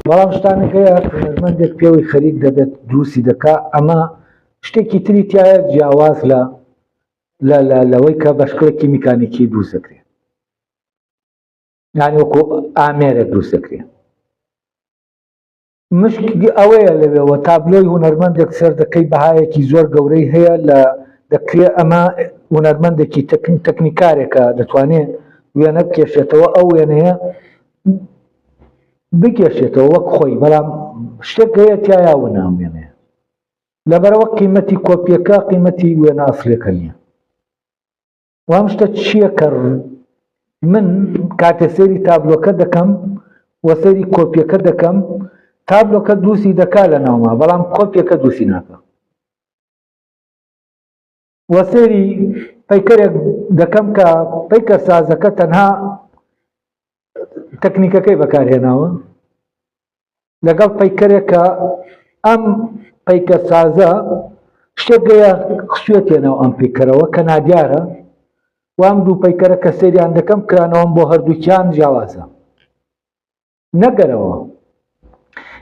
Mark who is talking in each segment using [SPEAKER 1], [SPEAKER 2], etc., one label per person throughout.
[SPEAKER 1] بەڵام شتانەکەیە هونەرمەندێک پێوەی خەریک دەبێت دروستی دەکا ئەمە شتێکی تری تایە جیاواز لەوەی کە بەشکڵێکی میکانیکی دروست دەکرێت یعنی وەکو ئامێرێک دروست دەکرێت مشکی ئەوەیە لەوێەوە تابلۆی هونەرمەندێک سەر دەکەی بەهایەکی زۆر گەورەی هەیە لە دەکرێت ئەمە هونەرمەندێکی تەکنیکارێکە دەتوانێت وێنە بکێشێتەوە ئەو وێنەیە بکێشێتەوە وەک خۆی بەڵام شتێک هەیە تایاوە ناو وێنەیە لەبەرەوە قیمەتی کۆپیەکە قیمەتی وێنە ئەسڵیەکە نییە وام شتە چییە کە من کاتێ سەیری تابلۆکە دەکەم وە سەیری کۆپیەکە دەکەم تابلۆکە دروستی دەکا لە ناوما بەڵام کۆپیەکە دروستی ناکە وە سەیری پەیکەرێک دەکەم کە پەیکە سازەکە تەنها تەکنیکەکەی بەکارهێناوە لەگەڵ پەیکەرێکە ئەم پەیکە سازە شتێک گەیە خسوێتێنەوە ئەم پەیکەرەوە کە نادیارە وام دوو پەیکەرە کە سەیریان دەکەم کرانەوەم بۆ هەردووکیان جیاوازە نەگەرەوە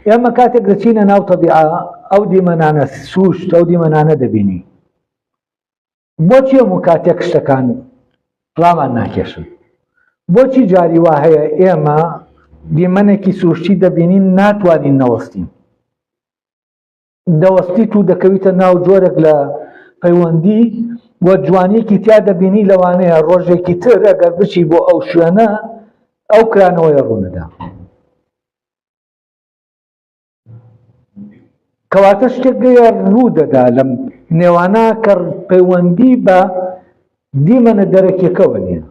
[SPEAKER 1] ئێمە کاتێک دەچینە ناو تەبیعە ئەو دیمەنانە سوشت ئەو دیمەنانە دەبینی بۆچی هەموو کاتێک شتەکان پڵامان ناکێشن بۆچی جاری وا هەیە ئێمە دیمەنێکی سروشتی دەبینین ناتوانین نەوەستین دەوەستیت و دەکەویتە ناو جۆرێک لە پەیوەندی وە جوانیەکی تیا دەبینی لەوانەیە ڕۆژێکی تر ئەگەر بچی بۆ ئەو شوێنە ئەو کرانەوەی ڕوونەدا کەواتە شتێک گەیە ڕوو دەدا لە نێوانە کە پەیوەندی بە دیمەنە دەرەکیەکەوە نییە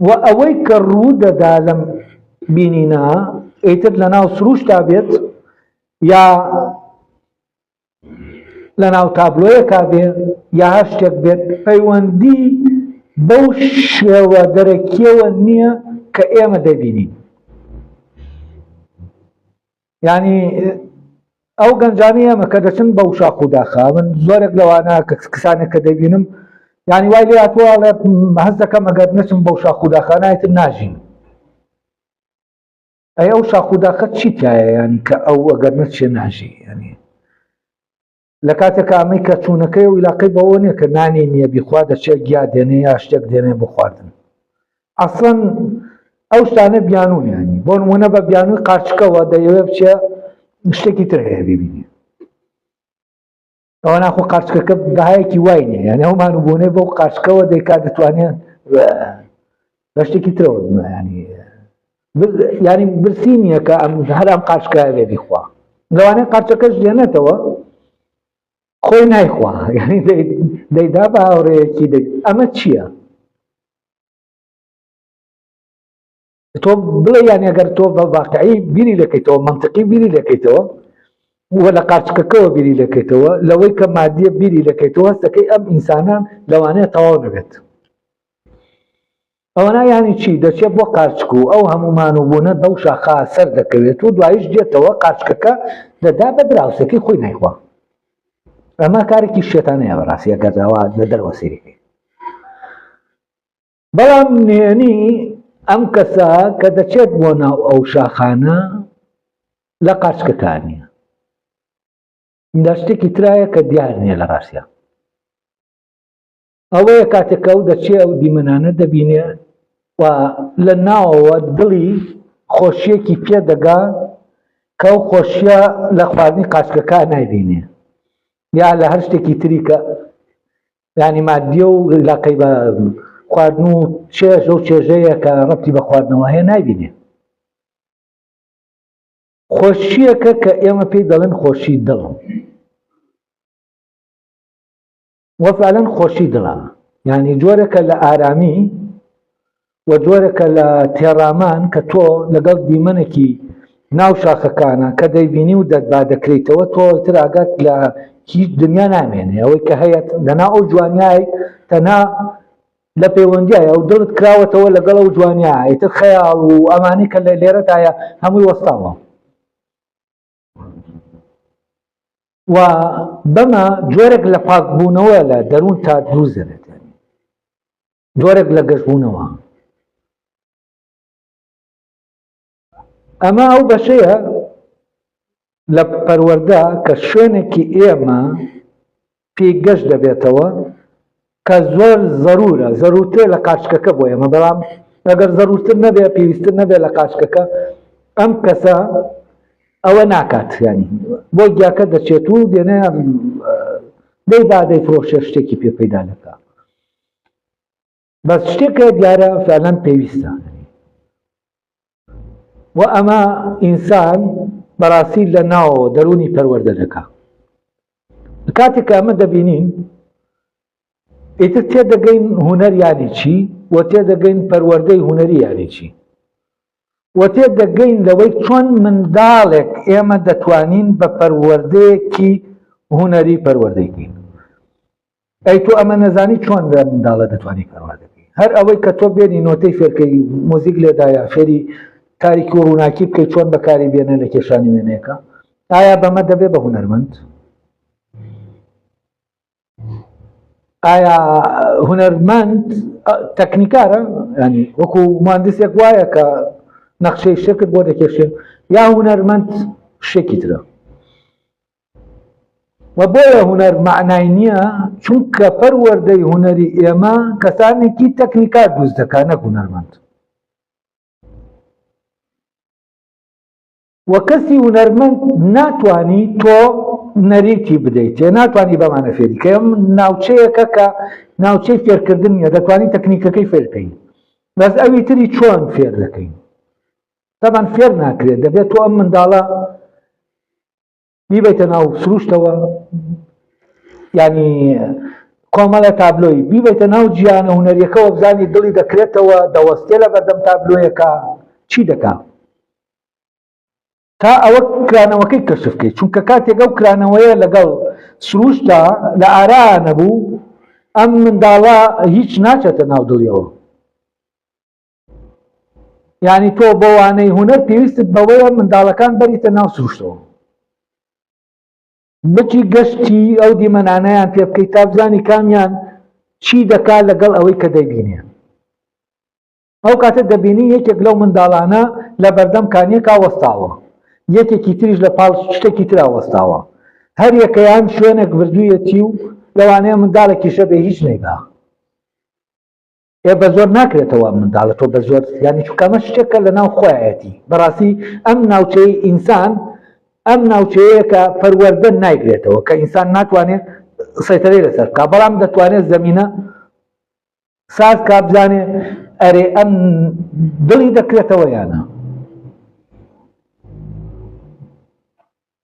[SPEAKER 1] و ئەوەی کە ڕوو دەدا لەم بینینە ئیتر لە ناو سروشتا بێت یا لە ناو تابلۆیەکا بێت یا هەر شتێک بێت پەیوەندی بەو شێوە دەرەکیەوە نییە کە ئێمە دەبینین یعنی ئەو گەنجانی ئێمە کە دەچن بەو شاخ و داخا من زۆرێک لەوانە کە کسانێک کە دەبینم یعنی وای لێ هاتووە هەست دەکەم ئەگەر نەچم بەو شاخ و داخانایەتر ناژین ئەی ئەو شاخ و داخە چی تایە ینی کە ئەو ئەگەر نەچێ ناژی ینی لە کاتێک ئەمەی کە چوونەکەی و عیلاقەی بەوە نییە کە نانی نییە بیخوا دەچێت گیا دێنێ یا شتێک دێنێ بۆ خواردن ئەسڵەن ئەو شتانە بیانون ینی بۆ نمونە بە بیانووی قارچکەوە دەیەوێت بچێ شتێکی تر هەیە ببینی ئەوە ناخۆ قارچکەکە بەهایەکی وای نییە یعنی ئەومان بوونەی بۆ قارچکەوە دەیکات دەتوانێت بە شتێکی ترەوە ینی برسی نییە کە هەر ئەم قارچکایە بێ بیخوا لەوانەیە قارچەکەش دێنێتەوە خۆی نایخوا ینی دەیدا بە هاوڕێیەکی ئەمە چییە تۆ بڵێ یان ئەگەر تۆ بە واقعی بیری لەکەیتەوە منطقی بیری لەکەیتەوە وە لە قارچکەکەەوە بیری لەکەیتەوە لەوەی کە مادیە بیری لەکەیتەوە هەستەکەی ئەم ئینسانان لەوانەیە تەواو نەبێت ئەوەنا ینی چی دەچێت بۆ قارچک و ئەو هەمومان و بوونە بەو شاخا سەر دەکەوێت و دوایش دێتەوە قارچکەکە دەدا بە دراوسەکەی خۆی نایخوا ئەمە کارێکی شێتانەیە بەڕاستی ئەگەرداوا لە دەرەوە سەیری بەڵام نێنی ئەم کەسە کە دەچێت بۆ ناو ئەو شاخانە لە قارچکەکانیە لە شتێکی ترایە کە دیار نییە لە ڕاستیە ئەوەیە کاتێکە ئەو دەچێت ئەو دیمەنانە دەبینێ و لە ناوەوە دڵی خۆشیەکی پێدەگا کە ئەو خۆشیە لە خواردنی قارچکەکە نایبینێ یا لە هەر شتێکی تری کە ینی مادیە و عیلاقەی بە خواردن و چێژ ئەو چێژەیە کە ڕەبتی بە خواردنەوە هەیە نایبینێ خۆشیەکە کە ئێمە پێی دەڵێن خۆشی دڵ وە فعلەن خۆشی دڵە ینی جۆرێکە لە ئارامی و جۆرێکە لە تێڕامان کە تۆ لەگەڵ دیمەنێکی ناو شاخەکانە کە دەیبینی و دەتبا دەکرێتەوە تۆ تر ئاگات لە هیچ دنیا نامێنێ ئەوەی کە هەیە لەنا ئەو جوانیای تەنها لە پەیوەندیایە و دڵت کراوەتەوە لەگەڵ ئەو جوانیا ئیتر خەیاڵ و ئەمانی کە لە لێرەتایە هەمووی وەستاوە و بەمە جۆرێک لە پاکبوونەوە لە دەروون تا دروست دەبێت جۆرێک لە گەشتبوونەوە ئەمە ئەو بەشەیە لە پەروەردە کە شوێنێکی ئێمە پێی گەشت دەبێتەوە کە زۆر ضرورە زەرورترە لە قاچکەکە بۆ ئێمە بەڵام ئەگەر زەرورتر نەبێ پێویستتر نەبێ لە قاچکەکە ئەم کەسە ئەوە ناکات ینی بۆ گیاکە دەچێت و دێنێ دەی بادەی فرۆشە شتێکی پێ پەیدا دەکا بەس شتێکە دیارە فعلەن پێویستە و ئەمە ئینسان بەڕاستی لە ناوەوە دەرونی پەروەردە دەکا کاتێک کە ئەمە دەبینین ئیتر تێدەگەین هونەر یانی چی و تێدەگەین پەروەردەی هونەری یانی چی و تێدەگەین لەوەی چۆن منداڵێک ئێمە دەتوانین بە پەروەردەیەکی هونەری پەروەردەیکەین ئەی تۆ ئەمە نەزانی چۆن لە منداڵە دەتوانی پەروەردەکەی هەر ئەوەی کە تۆ بێنی نۆتەی فێرکەی مۆزیک لێدایە فێری تاریکی و ڕووناکی بکەی چۆن بەکاری بێنە لە کێشانی وێنەیەەکە ئایا بەمە دەبێ بە هونەرمەند ئایا هونەرمەند تەکنیکارە ینی وەکو مهندسێک وایە کە نەخشەی شتێکت بۆ دەکێشێن یا هونەرمەند شتێکی ترە و بۆیە هونەر معنای نییە چونکە پەروەردەی هونەری ئێمە کەسانێکی تەکنیکار دروست دەکات نەک هونەرمەند و کەسی هونەرمەند ناتوانی تۆ نەریتی بدەیت ناتوانانی بەمانە فێری کە ئەم ناوچەیەکە کە ناوچەی فێرکردن نیە دەتوانانی تەکنیکەکەی فێرکەین بەس ئەوی تری چۆن فێر دەکەین تەمان فێر ناکرێت دەبێت تۆ ئەم منداڵە بیبیتە ناو سروشتەوە ینی کۆمەڵە تابلۆی بیبیتە ناو جیانە هونەریەکەەوە بزانی دڵی دەکرێتەوە دەوەستێ لە بەردەم تابلۆیەکە چی دەکات تا ئەوە کرانەوەکەی کەشفکەیت چونکە کاتێک ئەو کرانەوەیە لەگەڵ سروشتا لە ئارا نەبوو ئەم منداڵە هیچ ناچێتە ناو دڵیەوە یعنی تۆ بۆ وانەی هونەر پێویستت بەوەیە منداڵەکان بەریتە ناو سروشتەوە بچی گەشتی ئەو دیمەنانەیان پێ بکەیت تا بزانی کامیان چی دەکات لەگەڵ ئەوەی کە دەیبینێ ئەو کاتە دەبینی یەکێک لەو منداڵانە لە بەردەم کانیەکا وەستاوە یەکێکی تریش لە پاڵ شتێکی ترا وەستاوە هەر یەکەیان شوێنێک بردوویەتی و لەوانەیە منداڵێکیشە بێ هیچ نەیبا بە زۆر ناکرێتەوە منداڵە تۆ بە زۆر ینی چونکەمە شتێکە لە ناو خۆیەتی بەڕاستی ئەم ناوچەی ئینسان ئەم ناوچەیە کە پەروەردە نایگرێتەوە کە ئینسان ناتوانێت سەیتەرەی لەسەر بکات بەڵام دەتوانێت زەمینە ساز کا بزانێ ئەرێ ئەم دڵی دەکرێتەوە یانە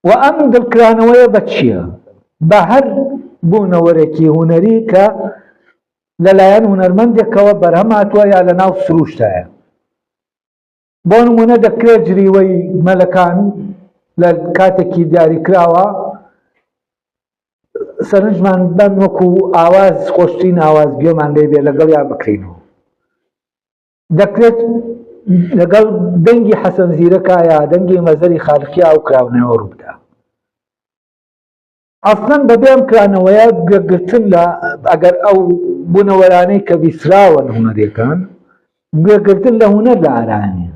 [SPEAKER 1] و ئەم دڵکرانەوەیە بە چییە بە هەر بوونەوەرێکی هونەری کە لەلایەن هونەرمەندێکەوە بەرهەم هاتووە یا لە ناو سروشتایە بۆ نمونە دەکرێت جریوەی مەلەکان لە کاتێکی دیاریکراوە سەرنجمان بەم وەکو ئاواز خۆشترین ئاواز گوێمان لێبێ لەگەڵ یا بکرینەوە دەکرێت لەگەڵ دەنگی حەسەن زیرەکە یا دەنگی مەزەری خالقیا ئەو کراونەوە ڕووبدا ئەسڵەن بەبێ ئەم کرانەوەیە گوێگرتن لە ئەگەر ئەو بوونەوەرانەی کە بیسراون هونەریەکان گوێگرتن لە هونەر لە ئارانیە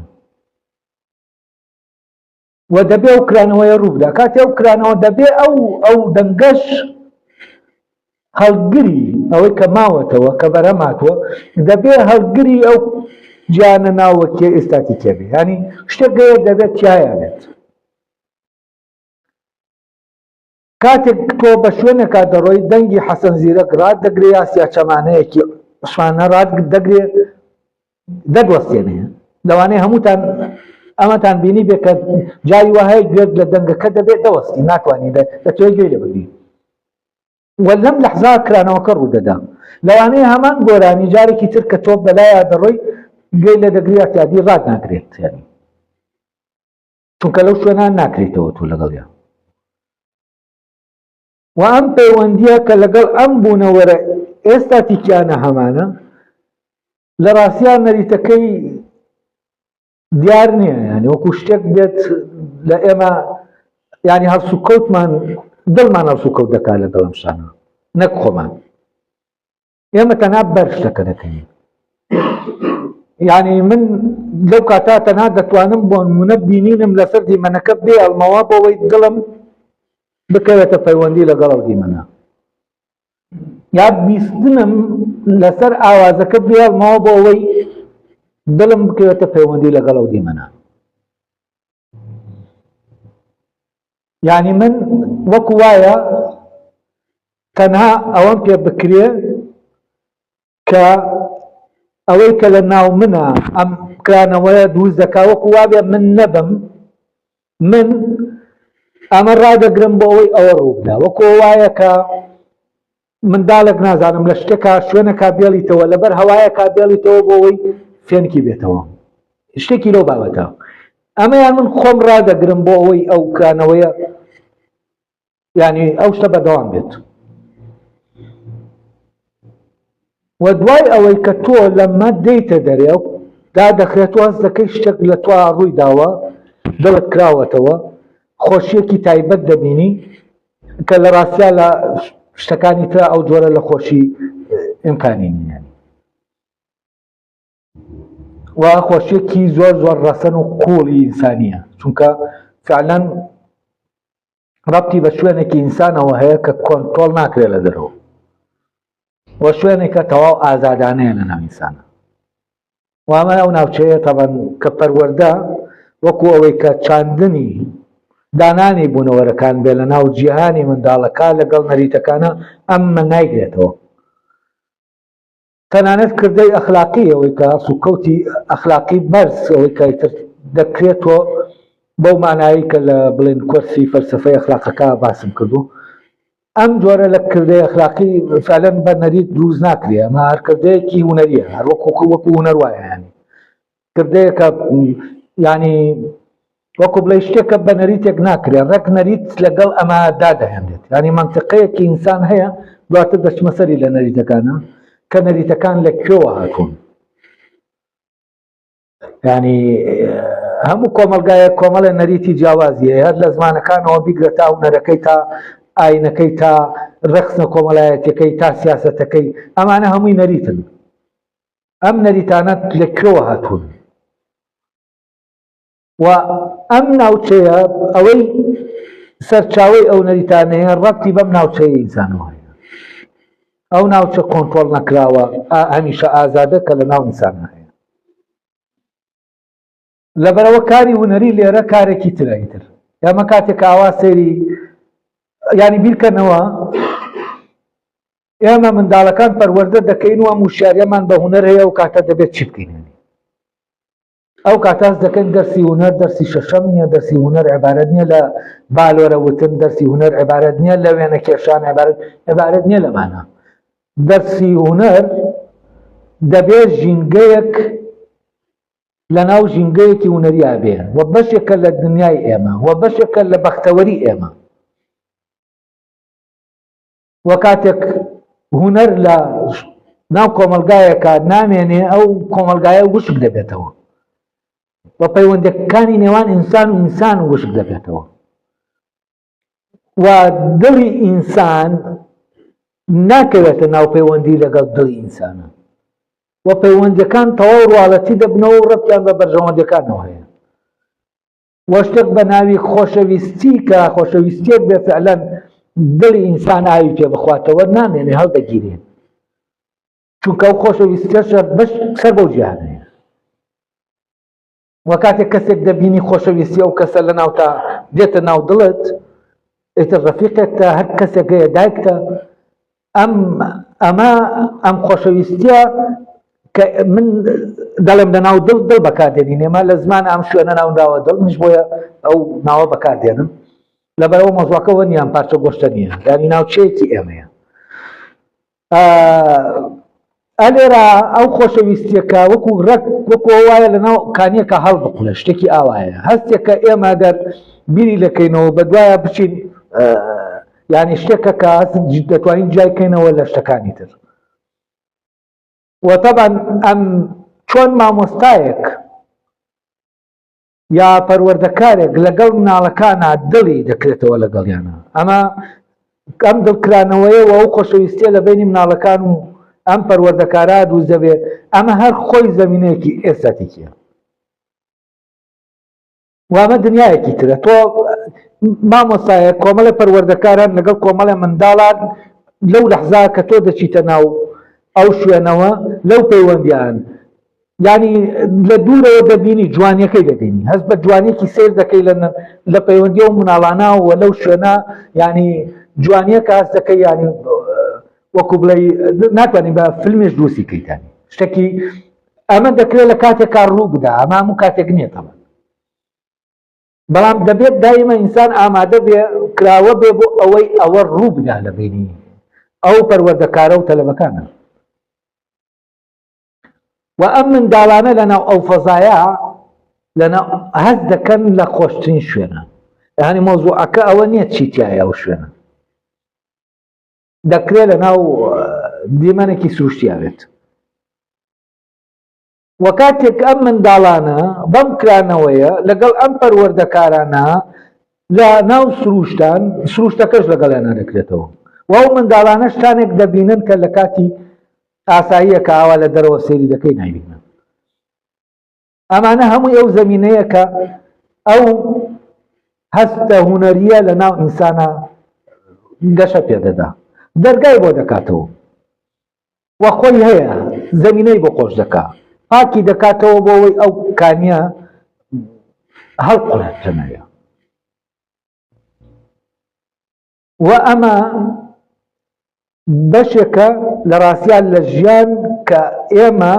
[SPEAKER 1] و دەبێ ئەو کرانەوەیە ڕووبدا کاتی ئەو کرانەوە دەبێ ئەو دەنگەش هەڵگری ئەوەی کە ماوەتەوە کە بەرەماتوە دەبێ هەڵگری ئەو گیانە ناوەکێ ئێستاتیکێ بێ ینی شتێک گەیە دەبێت تایانێت کاتێک تۆ بە شوێنێکا دەڕۆی دەنگی حەسەن زیرەک ڕات دەگرێ یاسیا چەمانەیەکی عوسمانە ڕات دەگرێ دەدوەستێنێ لەوانەیە هەمووتان ئەمەتان بینی بێ کە جاری وهەیە گوێت لە دەنگەکە دەبێت دەوەستی ناتوانانی دەتوێت گوێ لێ بگری و لەم لەحزا کرانەوەکە ڕوودەدا لەوانەیە هەمان گۆرانی جارێکی تر کە تۆ بەلایە دەڕۆی گوێ لە دەگری یاتیادی ڕات ناگرێت یانی چونکە لەو شوێنان ناکرێتەوە تۆ لەگەڵیا و ئەم پەیوەندیە کە لەگەڵ ئەم بوونەوەرە ئێستاتیکیانە هەمانە لە ڕاستیان نەریتەکەی دیار نییە ینی وەکو شتێک بێت لە ئێمە ینی هەڵسوکەوتمان دڵمان هەڵسوکەوت دەکات لەگەڵ ئەم شتانە نەک خۆمان ئێمە تەنها بەر شتەکە دەکەین يعني من لو كاتا تەنها دەتوانم بۆ نمونە بینینم لەسەر دیمەنەکە بێ ئەڵمەوە بۆەوەی دڵم بکەوێتە پەیوەندی لەگەڵ ئەو دیمەنە، یا بیستنم لەسەر ئاوازەکە بێ ئەڵمەوە بۆ ئەوەی دڵم بکەوێتە پەیوەندی لەگەڵ ئەو دیمەنە. یعنی من وەکو وایە تەنها ئەوەم پێ بکرێ کە ئەوەی کە لە ناو منە ئەم کرانەوەیە دروست دەکا وەکو وابێ من نەبم، من ئەمە ڕادەگرم بۆ ئەوەی ئەوە ڕووبدا. وەکو وایە کە منداڵێک نازانم لە شتێکا شوێنەکە بێڵیتەوە لەبەر هەوایەکە بێڵیتەوە بۆ ئەوەی فێنکی بێتەوە، شتێکی لەو بابەتە. ئەمەیان من خۆم ڕادەگرم بۆ ئەوەی ئەو کرانەوەیە یعنی ئەو شتە بەدەوام بێت. و دوای ئەوەی کە تۆ لەمە دەیتە دەرێ و دادەخرێت و هەست دەکەی شتێک لە تۆ ڕووی داوە دڵت کراوەتەوە، خۆشیەکی تایبەت دەبینی کە لە ڕاستیا لە شتەکانی ترە ئەو جۆرە لە خۆشی ئیمکانی نیە. و خۆشیەکی زۆر زۆر ڕەسەن و قوڵی ئینسانیە، چونکە فعلەن ڕەبتی بە شوێنێکی ئینسانەوە هەیە کە کۆنترۆڵ ناکرێت لە دەرەوە، و شوێنێکە تەواو ئازادانەیە لە ناو ئینسانە. و ئەمە ئەو ناوچەیە تەبەن کە پەروەردە وەکو ئەوەی کە چاندنی دانانی بوونەوەرەکان بێ لە ناو جیهانی منداڵەکە لەگەڵ نەریتەکانە ئەممە نایگرێتەوە. تەنانەت کردەی ئەخلاقی ئەوەی کە سوکەوتی ئەخلاقی بەرز ئەوەی کە دەکرێتەوە بەو مانایی کە لە بڵێن کۆرسی فەلسەفەی ئەخلاقەکە باسم کردو، ئەم جۆرە لە کردەی ئەخلاقی فعلەن بە نەریت دروست ناکرێ، ئەمە هەر کردەیەکی هونەریە، هەر وەکو هونەر وایە، ینی کردەیەکە ینی وەکو بڵێ شتێکە بە نەریتێک ناکرێت، ڕێک نەریت لەگەڵ ئەمە دادەهێنرێت. ینی مەنتیقەیەکی ئینسان هەیە دواتر دەچمە سەری لە نەریتەکانە کە نەریتەکان لەکوێوە هاتوون. ینی هەموو کۆمەلگایە کۆمەڵە نەریتی جیاوازیە، هەر لە زمانەکانەوە بیگرە تا هونەرەکەی تا ئاینەکەی تا ڕەخسنە کۆمەڵایەتەکەی تا سیاسەتەکەی، ئەمانە هەمووی نەریتن. ئەم نەریتانە لەکوێوە هاتوون. و ئەم ناوچەیە ئەوەی سەرچاوەی ئەو نەریتانەیە ڕەبتی بەم ناوچەیە ئینسانەوە هەیە. ئەو ناوچە کۆنترۆڵ نەکراوە، هەمیشە ئازادە کە لە ناو ئینسانە هەیە. لەبەرەوە کاری هونەری لێرە کارێکی ترایتر، یامە کاتێک ئاوا سەیری ینی بیرکەنەوە ئێمە منداڵەکان پەروەردە دەکەین و ئەم وشیاریەمان بە هونەر هەیە و کاتە دەبێت چی بکەین. ئەو کاتاس دەکەن دەرسی هونەر دەرسی شەشەم نییە، دەرسی هونەر عیبارەت نییە لە بالۆرە وتن، دەرسی هونەر عیبارەت نییە لە وێنە کێشان، عیبارەت نییە لەمانە. دەرسی هونەر دەبێت ژینگەیەک لە ناو ژینگەیەکی هونەریە بێ و بەشێکە لە دنیای ئێمە و بەشێکە لە بەختەوەری ئێمە. و کاتێک هونەر لە ناو کۆمەلگایەکە نامێنێ ئەو کۆمەلگایە وشک دەبێتەوە و پەیوەندەکانی نێوان ئینسان و ئینسان وشک دەبێتەوە. و دڵی ئینسان ناکەوێتە ناو پەیوەندی لەگەڵ دڵی ئینسانە و پەیوەندەکان تەواو ڕواڵەتی دەبنەوە و ڕەبتیان بە بەرژەوەندەکانەوە هەیە. و شتێک بە ناوی خۆشەویستی کە خۆشەویستیەک بێ فعلەن دڵی ئینسان ئاوی پێ بخواتەوە نامێنێ هەڵدەگیرێن، چونکە ئەو خۆشەویستیەشە بەش سەر بەو جیهانەیە. و کاتێک کەسێک دەبینی خۆشەویستی ئەو کەسە لە ناو تا دێتە ناو دڵت، ئێتر ڕەفیقێکتە، هەر کەسێک هەیە دایکتە، ئەم خۆشەویستیە کە من دەڵێم لە ناو دڵ بەکاردێنین، ئێمە لە زمان ئەم شوێنە ناونراوە دڵ، منش بۆیە ئەو ناوە بەکاردێنم لەبەرەوە مۆزوعەکەەوە نیان پارچە گۆشتە نییە، ینی ناوچەیەکی ئێمەیە. ئەلێرە ئەو خۆشەویستیەکە وەکو ڕەک وەکو وایە لە ناو کانیەکە هەڵ بقولە شتێکی ئاوایە، هەستێکە ئێمە دەر بیری لەکەینەوە بە دوایە بچین ینی شتێکە کە دەتوانین جایکەینەوە لە شتەکانی تر. و تەبەن ئەم چۆن مامۆستایەک یا پەروەردەکارێک لەگەڵ مناڵەکانە دڵی دەکرێتەوە لەگەڵیانە، ئەم دڵکرانەوەیە و ئەو خۆشەویستیە لە بینی مناڵەکان و ئەم پەروەردەکارا دروست دەبێ ئەمە هەر خۆی زەمینەیەکی ئێستاتیکیە وامە دنیایەکی ترە تۆ مامۆستایە کۆمەڵە پەروەردەکاران لەگەڵ کۆمەڵە منداڵان لەو لەحزا کە تۆ دەچیتە ناو ئەو شوێنەوە لەو پەیوەندیان یعنی لە دوورەوە دەبینی جوانیەکەی دەبینی هەست بە جوانیەکی سیر دەکەی لە پەیوەندی و مناڵانە و لەو شوێنە ینی جوانیەکە هەست دەکەی ینی وەکو بڵێ ناتوانانی بە فیلمێش دروستی کەیتانی شتێکی ئەمە دەکرێت لە کاتێکا ڕوو بدا ئەمە هەموو کاتێک نییە تەمە بەڵام دەبێت دایمە ئینسان ئامادە بێ کراوە بێ بۆ ئەوەی ئەوە ڕوو بدا لە بینی ئەو پەروەردەکارە و تەلەبەکانە و ئەم منداڵانە لەناو ئەو فەزایە لەناو هەست دەکەن لە خۆشترین شوێنە یعنی مۆزوعەکە ئەوە نییە چیتیایە ئەو شوێنە دەکرێت لەناو دیمەنێکی سروشتیاوێت وە کاتێک ئەم منداڵانە بەم کرانەوەیە لەگەڵ ئەم پەروەردەکارانە لە ناو سروشتان سروشتەکەش لەگەڵیانە دەکرێتەوە و ئەو منداڵانە شتانێک دەبینن کە لە کاتی ئاساییە کە ئاوا لە دەرەوە سێری دەکەی نایبینن ئەمانە هەمووی ئەو زەمینەیە کە ئەو هەستە هونەریە لە ناو ئینسانە گەشە پێدەدا دەرگای بۆ دەکاتەوە وە خۆی هەیە زەمینەی بۆ خۆش دەکات پاکی دەکاتەوە بۆ ئەوەی ئەو کانیە هەڵقڵێت تەنەیە و ئەمە بەشێکە لە ڕاستیان لە ژیان کە ئێمە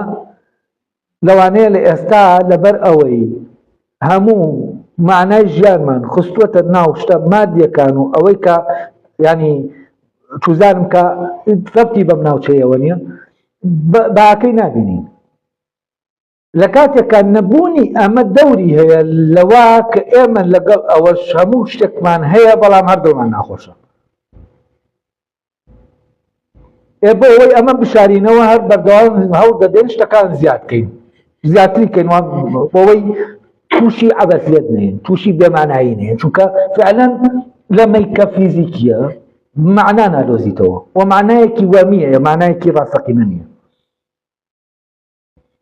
[SPEAKER 1] لەوانەیە لە ئێستا لەبەر ئەوەی هەموو معنای ژیانمان خستووەتە ناو شتە مادیەکان و ئەوەی کە ینی توزانم کە فەرقی بەم ناوچەیەوە نییە باکەی نابینین لە کاتێکە نەبوونی ئەمە دەوری هەیە لەوە کە ئێمە لەگەڵ ئەوەش هەموو شتێکمان هەیە بەڵام هەردوومان ناخۆشە بۆ ئەوەی ئەمە بشارینەوە هەر بەردەوام هەوڵ دەدەین شتەکان زیادکەین زیاتری کەین بۆەوەی تووشی عەبەسیەت نێن تووشی بێمانایی نێن چونکە فعلەن لەمەیکە فیزیکیە معنا نادۆزیتەوە و معنایەکی وەمیە معنایەکی ڕاستەقینە نییە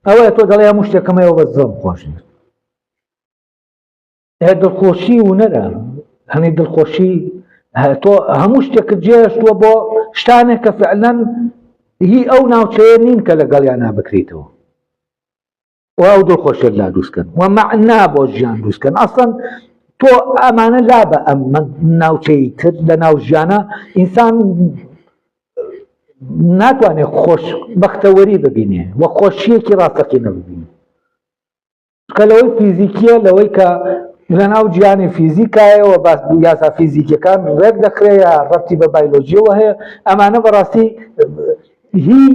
[SPEAKER 1] ئەوەیە تۆ دەڵێ هەموو شتێکەمەوە بە زۆر خۆش دڵخۆشی و نەرە هەنێ دڵخۆشی تۆ هەموو شتێکت جێشتووە بۆ شتانێک کە فعلەن هی ئەو ناوچەیە نین کە لەگەڵیانە بکریتەوە و ئەو دڵخۆشیت لا دروستکەن و مەعنا بۆ ژیان دروستکەن ئەسڵەن تۆ ئەمانە لا بە ئەم ناوچەی تر لە ناو ژیانە ئینسان ناتوانێت خۆش بەختەوەری ببینێ و خۆشیەکی ڕاستەقینە ببینێ کە لەوەی فیزیکیە لەوەی کە لەناو گیانی فیزیکایەوە یاسا فیزیکیەکان ڕێک دەکرێت ڕەتی بە بایۆلۆژیەوە هەیە ئەمانە بەڕاستی هی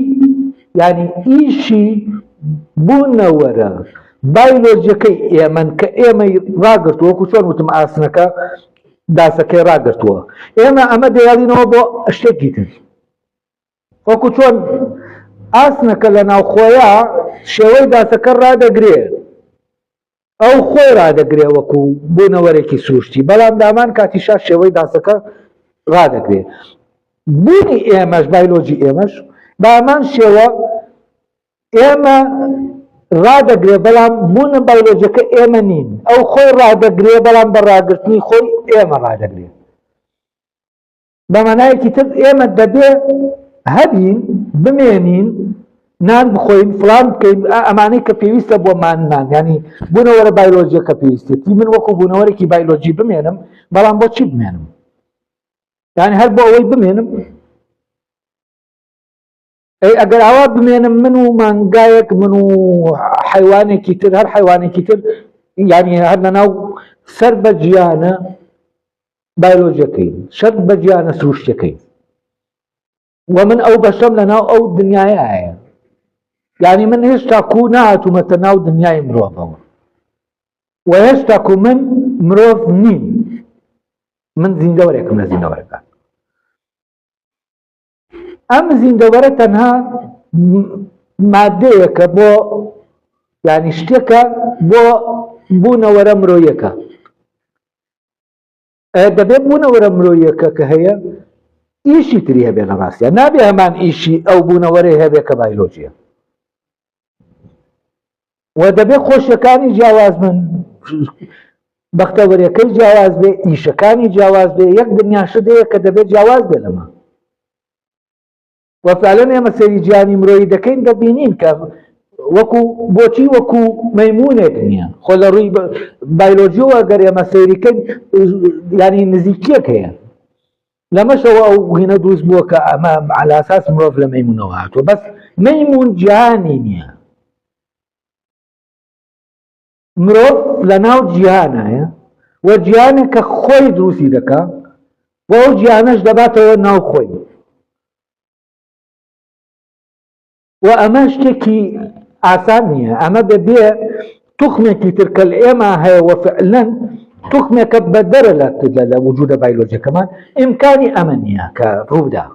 [SPEAKER 1] ینی ئیشی بوونەوەرە بایۆلۆژیەکەی ئێمەن کە ئێمە ڕاگرتووە وەکو چۆن وتم ئاسنەکە داسەکەی ڕاگرتووە ئێمە ئەمە دەیاڵینەوە بۆ شتێکی تر وەکو چۆن ئاسنەکە لە ناوخۆیە شێوەی داسەکە ڕادەگرێت ئەو خۆی ڕادەگرێ وەکو بوونەوەرێکی سروشتی بەڵام دامان کاتیشا شێوەی داسەکە ڕادەگرێت بوونی ئێمەش بایۆلۆژی ئێمەش بامان شێوە ئێمە ڕادەگرێ بەڵام بوونە بایۆلۆژیەکە ئێمە نین ئەو خۆی ڕادەگرێ بەڵام بە ڕاگرتنی خۆی ئێمە ڕادەگرێ بەمانایەکی تر ئێمە دەبێ هەبین بمێنین نان بخۆین فلان بکەین ئەمانەی کە پێویستە بۆمان نان ینی بوونەوەرە بایۆلۆژیەکە پێویستێتی من وەکو بوونەوەرێکی بایۆلۆژی بمێنم بەڵام بۆچی بمێنم یعنی هەر بۆ ئەوەی بمێنم ئەگەر ئاوا بمێنم من و مانگایەک من و حیوانێکی تر هەر حیوانێکی تر ینی هەر لەناو سەر بە گیانە بایۆلۆژیەکەی شەر بە گیانە سروشتەکەی و من ئەو بەشەم لەناو ئەو دنیایە یعنی من هێشتا کو نهاتوومەتە ناو دنیای مرۆڤەوە و هێشتا کو من مرۆڤ نیم من زیندەوەرێکم لە زیندەوەرەکان ئەم زیندەوەرە تەنها مادەیەکە بۆ ینی شتێکە بۆ بوونەوەرە مرۆیەکە. دەبێت بوونەوەرە مرۆیەکە کە هەیە ئیشی تری هەبێ لە ڕاستیە نابێ هەمان ئیشی ئەو بوونەوەرەی هەبێ کە بایۆلۆژیە و دەبێ خۆشیەکانی جیاواز من بەختەوەریەکەی جیاواز بێ ئیشەکانی جیاواز بێ یەک دنیا شتەیە کە دەبێت جیاواز بێ لەمە وەفعلەن ئێمە سەری گیانی مرۆیی دەکەین دەبینین کە وەکو بۆچی وەکو مەیمونێک نییە خۆ لە ڕووی بایۆلۆژیەوە ئەگەر ئێمە سەیریکەین ینی نزیکیەک هەیە لەمەشەوە ئەو هینە دروست بووە کە ئەمە عەلا ئەساس مرۆڤ لە مەیمونەوە هاتووە بەس مەیمون جیهانی نییە مرۆڤ لە ناو جیهانایە و جیهانێک کە خۆی دروستی دەکا و ئەو جیهانەش دەباتەوە ناو خۆی و ئەمە شتێکی ئاسان نییە ئەمە دەبێ توخمێکی تر کە لە ئێمە هەیە و فعلەن توخمێکە بەدەرە لە وجودە بایۆلۆژیەکەمان ئیمکانی ئەمە نییە کە ڕووبدا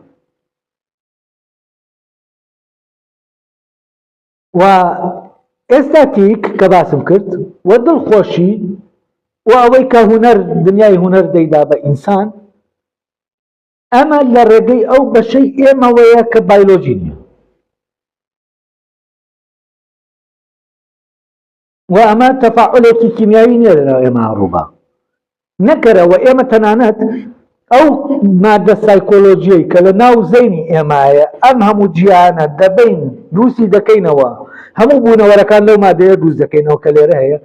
[SPEAKER 1] و ئێستاتیک کە باسم کرد و دڵخۆشی و ئەوەی کە هونەر دنیای هونەر دەیدا بە ئینسان ئەمە لە ڕێگەی ئەو بەشەی ئێمەوەیە کە بایۆلۆژی نییە و ئەمە تەفاعولێکی کیمیاوی نییە لەناو ئێمە ڕووبا نەکەرەوە ئێمە تەنانەت ئەو مادە سایکۆلۆجیەی کە لە ناو زەینی ئێمایە ئەم هەموو جیهانە دەبین دروستی دەکەینەوە هەموو بوونەوەرەکان لەو مادەیە دروست دەکەینەوە کە لێرە هەیە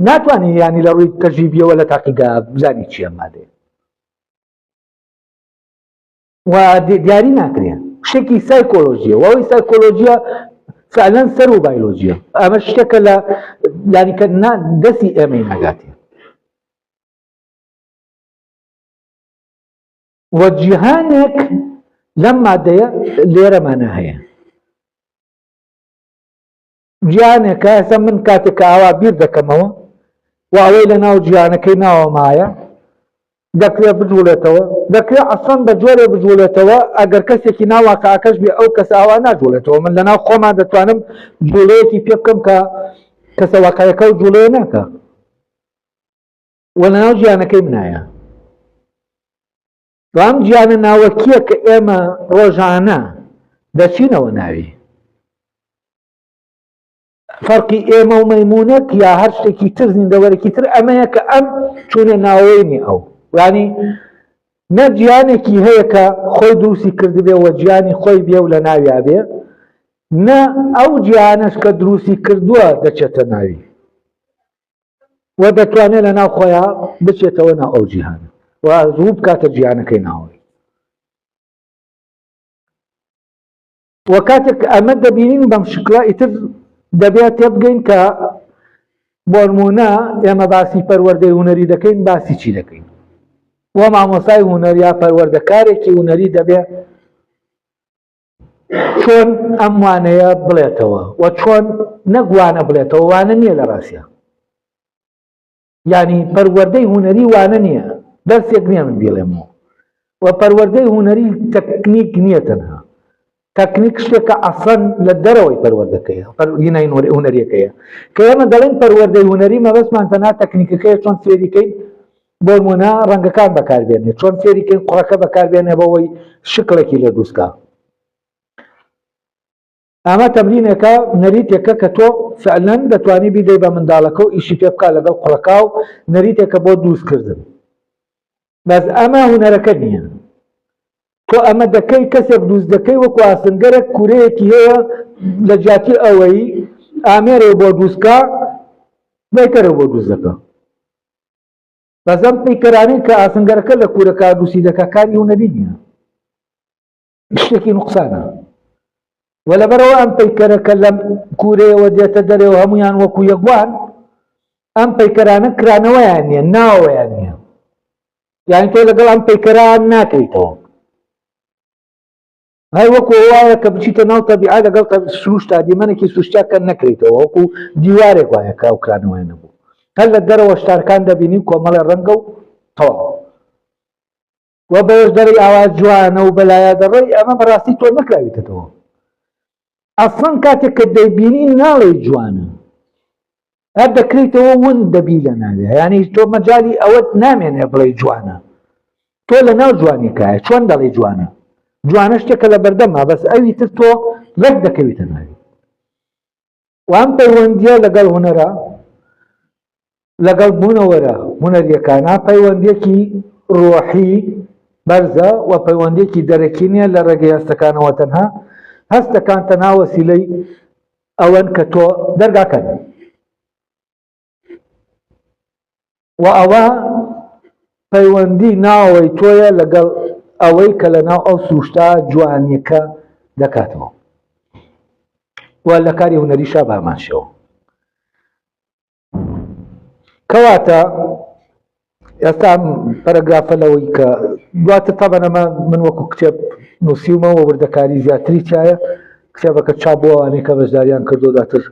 [SPEAKER 1] ناتوانین ینی لە ڕووی تەجریبیەوە لە تاقیگا بزانی چییە مادەیە و دیاری ناکرێن شتێکی سایکۆلۆژیە و ئەوەی سایکۆلۆژیە فعلەن سەر و بایۆلۆژیە ئەمە شتێکە لە ینی کە دەستی ئێمەی ناگاتێ و جیهانێک لەم مادەیە لێرەمانە هەیە جیهانێکە ئێستا من کاتێک کە ئاوا بیر دەکەمەوە و ئەوەی لە ناو جیهانەکەی ناوەمایە دەکرێت بجوڵێتەوە دەکرێت ئەسڵەن بە جۆرێ بجوڵێتەوە ئەگەر کەسێکی ناواقعەکەش بێ ئەو کەسە ئاوا ناجوڵێتەوە من لە ناو خۆمان دەتوانم جوڵەیەکی پێ بکەم کە کەسە واقعەکە و جوڵەیە ناکە و لە ناو جیهانەکەی منایە ئەم جیهانە ناوەکیە کە ئێمە ڕۆژانە دەچینەوە ناوی فەرقی ئێمە و مەیمونێک یا هەر شتێکی تر زیندەوەرێکی تر ئەمەیە کە ئەم چوونە ناوەیەنی ئەو ینی نە جیهانێکی هەیە کە خۆی دروستی کردبێ و جیهانی خۆی بێ و لە ناویا بێ نە ئەو جیهانەش کە دروستی کردووە دەچێتە ناوی و دەتوانێت لە ناو خۆیان بچێتەوە ناو ئەو جیهانە و زوو بکاتە جیهانەکەی ناوەی و کاتێک ئەمە دەبینین بەم شکڵە ئیتر دەبێت تێ بگەین کە بۆ نمونە ئێمە باسی پەروەردەی هونەری دەکەین باسی چی دەکەین و مامۆسای هونەر یا پەروەردەکارێکی هونەری دەبێت چۆن ئەم وانەیە بڵێتەوە و چۆن نەگوانە بڵێتەوە وانە نییە لە ڕاستیە ینی پەروەردەی هونەری وانە نییە دەرسێک نییە من بێڵێمەوە و پەروەردەی هونەری تەکنیک نییە تەنها تەکنیک شتێکە ئەسڵەن لە دەرەوەی پەروەردەکەیە هینای هونەریەکەیە کە ئێمە دەڵێن پەروەردەی هونەری مەبەستمان تەنها تەکنیکەکەیە چۆن فێریکەین بۆ نمونە ڕەنگەکان بەکاربێنێت چۆن فێریکەین قوڕەکە بەکاربێنێ بەوەی شکڵێکی لێ دروستکە ئەمە تەمرینێکە نەریتێکە کە تۆ فعلەن دەتوانی بیدەی بە منداڵەکە و ئیشی پێ بکە لەگەڵ قوڕەکە و نەریتێکە بۆ دروستکردن بەس ئەمە هونەرەکە نییە تۆ ئەمە دەکەی کەسێک دروست دەکەی وەکو ئاسنگەرێک کوورەیەکی هەیە لە جیاتی ئەوەی ئامێرێ بۆ دروستکە بیکەرە بۆ دروست دەکە بەس ئەم پیکەرانەی کە ئاسنگەرەکە لە کوورەکە دروستی دەکە کاری هونەری نییە شتێکی نوقسانە و لەبەرەوە ئەم پەیکەرەکە لەم کوورەیەوە دێتە دەرێەوە هەمویان وەکو یەکوان ئەم پەیکەرانە کرانەوەیان نییە ناوەیان نییە یانی تۆ لەگەڵ ئەم پەیکەران ناکەیتەوە هەر وەکو وایە کە بچیتە ناو تەبیعە لەگەڵ سروشتا دیمەنێکی سوشتیاکە نەکرێتەوە وەکو دیوارێک وایە کە ئەو کرانەوەی نەبوو هەر لە دەرەوە شتارەکان دەبینی کۆمەڵی ڕەنگە و تەواو و بەش دەرەی ئاواز جوانە و بەلایە دەڕۆی ئەمە بەڕاستی تۆ نەکراویتەوە ئەسڵەن کاتێک کە دەیبینی ناڵێ جوانە هەر دەکرێتەوە ون دەبی لە ناوێ ینی تۆ مەجای ئەوەت نامێنێ بڵێ جوانە تۆ لە ناو جوانیکایە چۆن دەڵێ جوانە جوانە شتێکە لە بەردەما بەس ئەوی تر تۆ ڕێک دەکەویتە ناوی وام پەیوەندیە لەگەڵ هونەرە لەگەڵ بوونەوەرە هونەریەکانە پەیوەندێکی ڕۆحی بەرزە و پەیوەندێکی دەرەکی نییە لە ڕێگەی هەستەکانەوە تەنها هەستەکان تەنها وەسیلەی ئەوەن کە تۆ دەرگاکەن و ئەوە پەیوەندی ناوەی تۆیە لەگەڵ ئەوەی کە لە ناو ئەو سروشتا جوانیەکە دەکاتەوە و لە کاری هونەریشا بامانشەوە کەواتە ئێستا پەرەگرافە لەوەی کە دواتر تەبەن ئەمە من وەکو کتێب نووسیومەوە وردەکاری زیاتری تایە کتێبەکە چاپ بۆ ئەوانەی کە بەشداریان کردو دواتر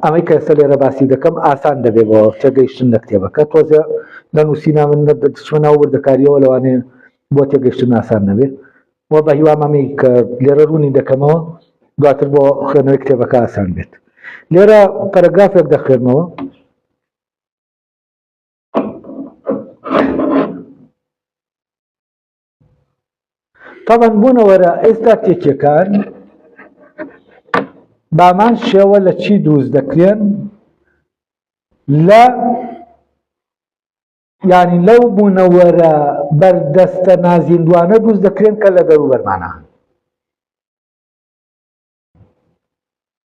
[SPEAKER 1] ئەمەی کە ئێستا لێرە باسی دەکەم ئاسان دەبێ بۆ تێگەیشتن لە کتێبەکە تۆزە لە نووسینا من چۆنە وردەکاریەوە لەوانەیە بۆ تێگەیشتن ئاسان نەبێت وە بە هیوام ئەمەی کە لێرە ڕوونی دەکەمەوە دواتر بۆ خوێنەوەی کتێبەکە ئاسان بێت لێرە پەرەگرافێک دەخوێنمەوە طبعا بوونەوەرە ئێستا تێکیەکان بامان شێوە لە چی دروست دەکرێن لە یعنی لەو بوونەوەرە بەردەستە نازیندوانە دروست دەکرێن کە لە دەروبەرمانە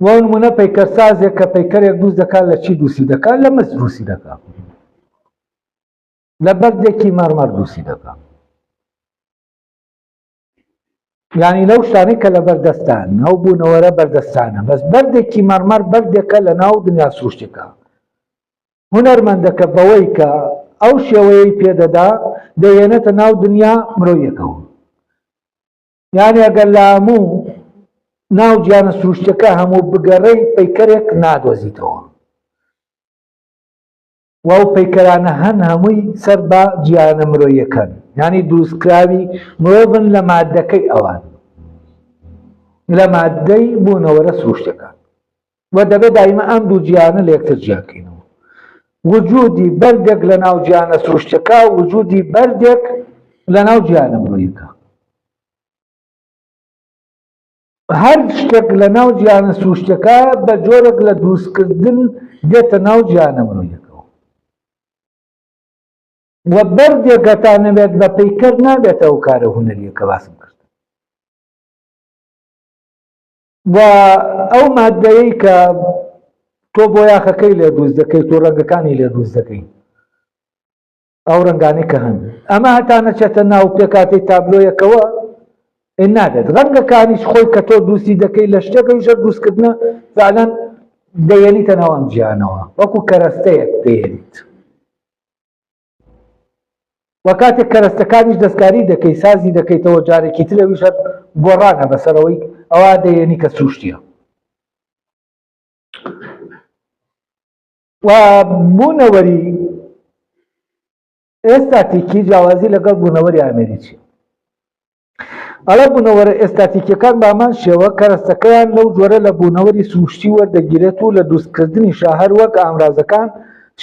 [SPEAKER 1] وە نمونە پەیکەرسازێک کە پەیکەرێک دروست دەکات لە چی دروستی دەکات لە مەس دروستی دەکات لە بەردێکی مەرمەر دروستی دەکات یعنی لەو شتانەی کە لە بەردەستان ئەو بوونەوەرە بەردەستانە بەس بەردێکی مەرمەر بەردێکە لە ناو دنیا سروشتێکە هونەرمەندەکە بەوەی کە ئەو شێوەیەی پێدەدا دەیێنێتە ناو دنیا مرۆیەکەوە یعنی ئەگەر لە هەموو ناو گیانە سروشتەکە هەموو بگەڕەی پەیکەرێک نادۆزیتەوە و ئەو پەیکەرانە هەن هەمووی سەر بە گیانە مرۆیەکەن یعنی دروستکراوی مرۆڤن لە مادەکەی ئەوان لە مادەی بوونەوەرە سروشتەکان و دەبێت دایمە ئەم دوو گیانە لە یەکتر جیاکەینەوە وجودی بەردێک لە ناو گیانە سروشتەکە وجودی بەردێک لە ناو گیانە مرۆیەکە هەر شتێک لە ناو گیانە سروشتەکە بە جۆرێک لە دروستکردن دێتە ناو گیانە مرۆیەکەوە و بەردێکەتا نەبێت بە پەیکەر نابێتە ئەو کارە هونەریەکە باسم کرد و ئەو مادەیەی کە تۆ بۆ یاخەکەی لێ دروست دەکەیت تۆ ڕەنگەکانی لێ دروست دەکەیت ئەو ڕەنگانەی کە هەن ئەمە هەتا نەچێتە ناو پێکاتەی تابلۆیەکەوە نادێت ڕەنگەکانیش خۆی کە تۆ دروستی دەکەی لە شتێکەویشە دروستکردنە فعلەن دەیێنیتە ناو ئەم گیانەوە وەکو کەرەستەیەک دەیێنیت و کاتێک کەرەستەکانیش دەستکاری دەکەی سازی دەکەیتەوە جارێکی ترەویشە گۆڕانە بەسەرەوەی ئەوە دەیێنی کە سروشتیە و بوونەوەری ئێستاتیکی جیاوازی لەگەڵ بوونەوەری ئامێریچی ئەڵە بوونەوەرە ئێستاتیکیەکان بامان شێوە کەرەستەکەیان لەو جۆرە لە بوونەوەری سروشتی وەردەگیرێت و لە دروستکردنی شاهەر وەک ئامرازەکان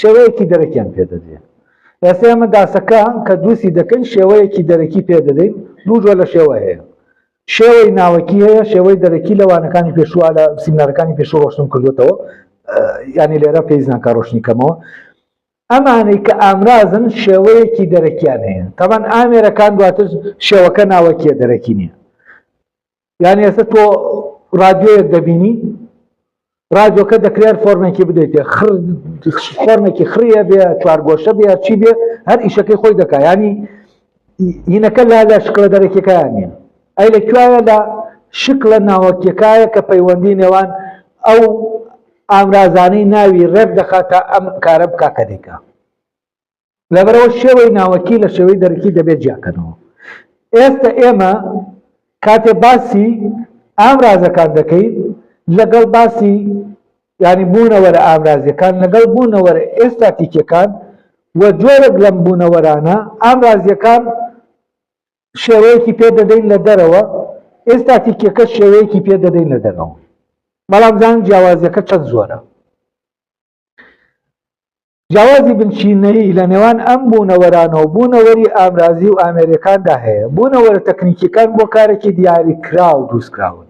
[SPEAKER 1] شێوەیەکی دەرەکیان پێدەدێت ئێستا ئێمە داسەکان کە دروستی دەکەن شێوەیەکی دەرەکی پێدەدەین دوو جۆر لە شێوە هەیە شێوەی ناوەکی هەیە شێوەی دەرەکی لەوانەکانی پێشوە لە سیمینارەکانی پێشوە ڕۆشنم کردوێتەوە یعنی لێرە پێویست ناکە ڕۆشنی کەمەوە ئەمانەی کە ئامرازن شێوەیەکی دەرەکیان هەیە تەمان ئامێرەکان دواتر شێوەکە ناوەکیە دەرەکی نییە یعنی ئێستا تۆ رادیۆیەک دەبینی رادیۆکە دەکرێت فۆرمێکی بدەیتێ فۆرمێکی خڕیە بێ چوارگۆشە بێ چی بێ هەر ئیشەکەی خۆی دەکات ینی هینەکە لە شکڵە دەرەکیەکەیان نییە ئەی لەکوایە لە شکڵە ناوەکیەکایە کە پەیوەندی نێوان ئەو ئامرازانەی ناوی ڕێک دەخاتە ئەم کارە بکا کە دەیکا لەبەرەوە شێوەی ناوەکی لە شێوەی دەرەکی دەبێت جیاکەنەوە ئێستا ئێمە کاتێ باسی ئامرازەکان دەکەین لەگەڵ باسی ینی بوونەوەرە ئامرازیەکان لەگەڵ بوونەوەرە ئێستاتیکیەکان و جۆرێک لەم بوونەوەرانە ئامرازیەکان شێوەیەکی پێدەدەین لە دەرەوە ئێستاتیکیەکە شێوەیەکی پێدەدەین لە دەرەوە بەڵام زان جیاوازیەکە چەند زۆرە جیاوازی بنشینەیی لە نێوان ئەم بوونەوەرانە و بوونەوەری ئامرازی و ئامێریکاندا هەیە. بوونەوەرە تەکنیکیەکان بۆ کارێکی دیاریکرا و دروستکراون.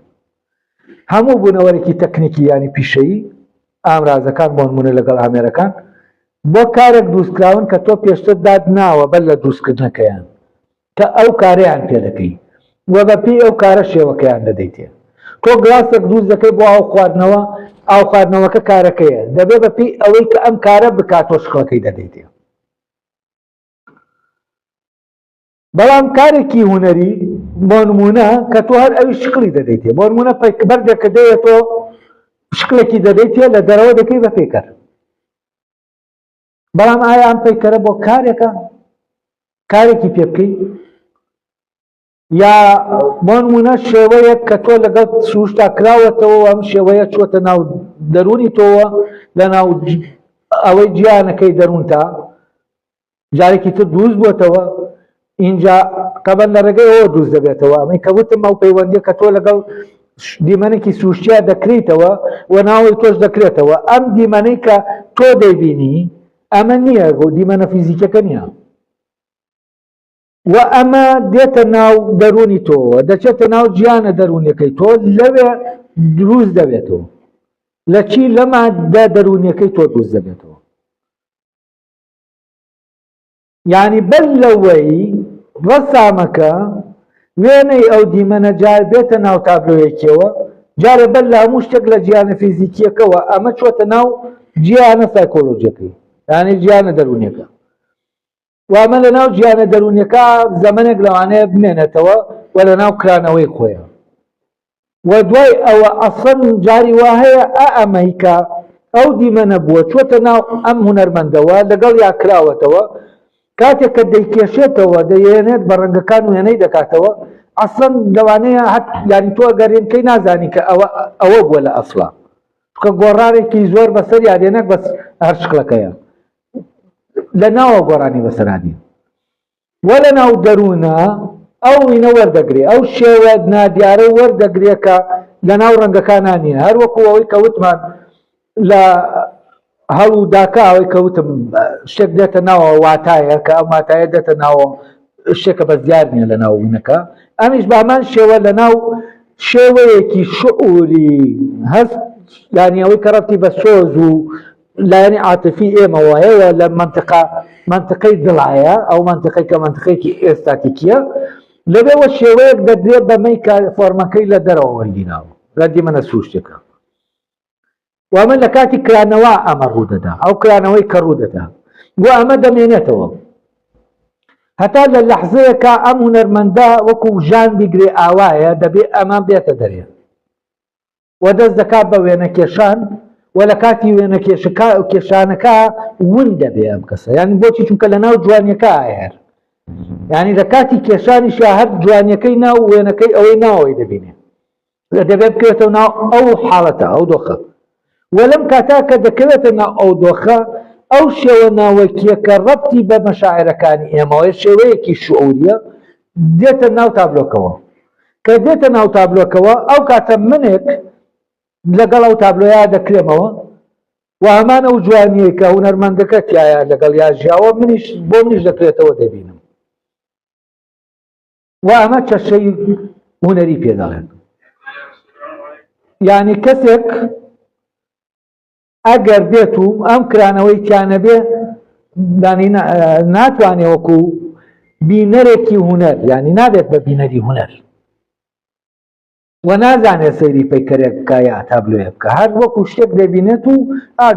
[SPEAKER 1] هەموو بوونەوەرێکی تەکنیکی ینی پیشەیی ئامرازەکان بۆ نمونە لەگەڵ ئامێرەکان بۆ کارێک دروستکراون کە تۆ پێشتر دادناوە بەر لە دروستکردنەکەیان کە ئەو کارەیان پێ دەکەی وە بەپێی ئەو کارە شێوەکەیان دەدەیتێ. تۆ گڵاسێک دروست دەکەی بۆ ئاو خواردنەوە، ئاو خواردنەوەکە کارەکەیە دەبێ بەپێی ئەوەی کە ئەم کارە بکات تۆ شقەکەی دەدەیتێ. بەڵام کارێکی هونەری بۆ نمونە کە تۆ هەر ئەوی شقلی دەدەیتێ، بۆ نمونە بەردێکە دەیە تۆ شقلێکی دەدەیتێ لە دەرەوە دەکەی بە پێکەر. بەڵام ئایا ئەم پەیکەرە بۆ کارێکە کارێکی پێ بکەی؟ یا بۆ نمونە شێوەیەک کە تۆ لەگەڵ سروشتا کراوەتەوە ئەم شێوەیە چۆتە ناو دەرونی تۆوە لە ناو ئەوەی گیانەکەی دەروونتا جارێکی تر دروست بووتەوە اینجا قەبەن لە ڕێگەی ئەوە دروست دەبێتەوە. ئەمەی کەوتم ئەو پەیوەندیە کە تۆ لەگەڵ دیمەنێکی سروشتیا دەکرێتەوە و ناوی تۆش دەکرێتەوە. ئەم دیمەنەی کە تۆ دەیبینی ئەمە نییە دیمەنە فیزیکەکە نییە و ئەمە دێتە ناو دەرونی تۆوە دەچێتە ناو گیانە دەرونیەکەی تۆ لەوێ دروست دەبێتەوە. لە چی؟ لە مادە دەرونیەکەی تۆ دروست دەبێتەوە. یعنی بەر لەوەی ڕەسامەکە وێنەی ئەو دیمەنە جار بێتە ناو تابلۆیەکیەوە جارە بەر لە هەموو شتێک لە گیانە فیزیکیەکەوە ئەمە چۆتە ناو گیانە سایکۆلۆجیەکەی یعنی گیانە دەرونیەکە. وامە لە ناو گیانە دەرونیەکە زەمانێک لەوانەیە بمێنێتەوە و لە ناو کرانەوەی خۆیە و دوای ئەوە ئەسڵەن جاری وا هەیە ئەمەیکە ئەو دیمەنە بووە چۆتە ناو ئەم هونەرمەندەوە لەگەڵ یا کراوەتەوە کاتێک کە دەیکێشێتەوە دەیێنێت بە ڕەنگەکان وێنەی دەکاتەوە ئەسڵەن لەوانەیە ینی تۆ گەرێنکەی نازانی کە ئەوە بووە لە ئەسڵا کە گۆڕارێکی زۆر بەسەر یادێنەک بەس هەر شقلەکەیە لە ناوە گۆڕانی بەسەرادی وە لە ناو دەروونە ئەو وینە وەردەگرێ ئەو شێوە نادیارە وەردەگرێ کە لە ناو ڕەنگەکانانیە هەر وەکو ئەوەی کەوتمان لە هەڵ و داکا ئەوەی کەوتم شتێک دێتە ناوە واتایە کە ئەم واتایە دێتە ناوە شتێکە بەس دیار نییە لە ناو وینەکە ئەمیش بامان شێوە لە ناو شێوەیەکی شعوری هەست یانی ئەوەی کە ڕەبتی بە سۆز و لایەنی عاتفی ئێمەوە هەیە لە منتقەی دڵایە ئەو منتقەی کە منتقەیەکی ئێستاتیکیە لەبێوە شێوەیەک دەدرێت بەمەی فۆرمەکەی لە دەرەوە وەرگیناوە لە دیمەنە سروشتێکە وامە لە کاتی کرانەوە ئەمە ڕوودەدا ئەو کرانەوەی کە ڕوودەدا بۆ ئەمە دەمێنێتەوە هەتا لە لەحزەیەکە ئەم هونەرمەندە وەکو ژان بیگرێ ئاوایە دەبێ ئەمە بێتە دەرێ و دەست دەکات بە وێنە کێشان و لە کاتی وێنە کێشانەکە ون دەبێ ئەم کەسە یعنی بۆچی چونکە لە ناو جوانیەکە ئاهێر یعنی لە کاتی کێشانیش هەر جوانیەکەی ناو وێنەکەی ئەوەی ناوەوەی دەبینێ دەبێت بکرێتەوە ناو ئەو حاڵەتە ئەو دۆخە و لەم کاتا کە دەکەوێتە ناو ئەو دۆخە ئەو شێوە ناوەکیە کە ڕەبتی بە مەشاعرەکانی ئێمەوە شێوەیەکی شعوریە دێتە ناو تابلۆکەوە کە دێتە ناو تابلۆکەوە ئەو کاتە منێک لەگەڵ ئەو تابلۆیا دەکرێمەوە و هەمان ئەو جوانیە کە هونەرمەندەکە تایە لەگەڵ یا ژیاوە بۆ منیش دەکرێتەوە دەبینم و ئەمە چەشەی هونەری پێداڵێن یعنی کەسێک ئەگەر بێت و ئەم کرانەوەی تیانە بێ ناتوانێ وەکو بینەرێکی هونەر یعنی نابێت بە بینەری هونەر و نازانێت سەیری پەیکەرێک بکە یا تابلۆیە بکە هەر وەکو شتێک دەبینێت و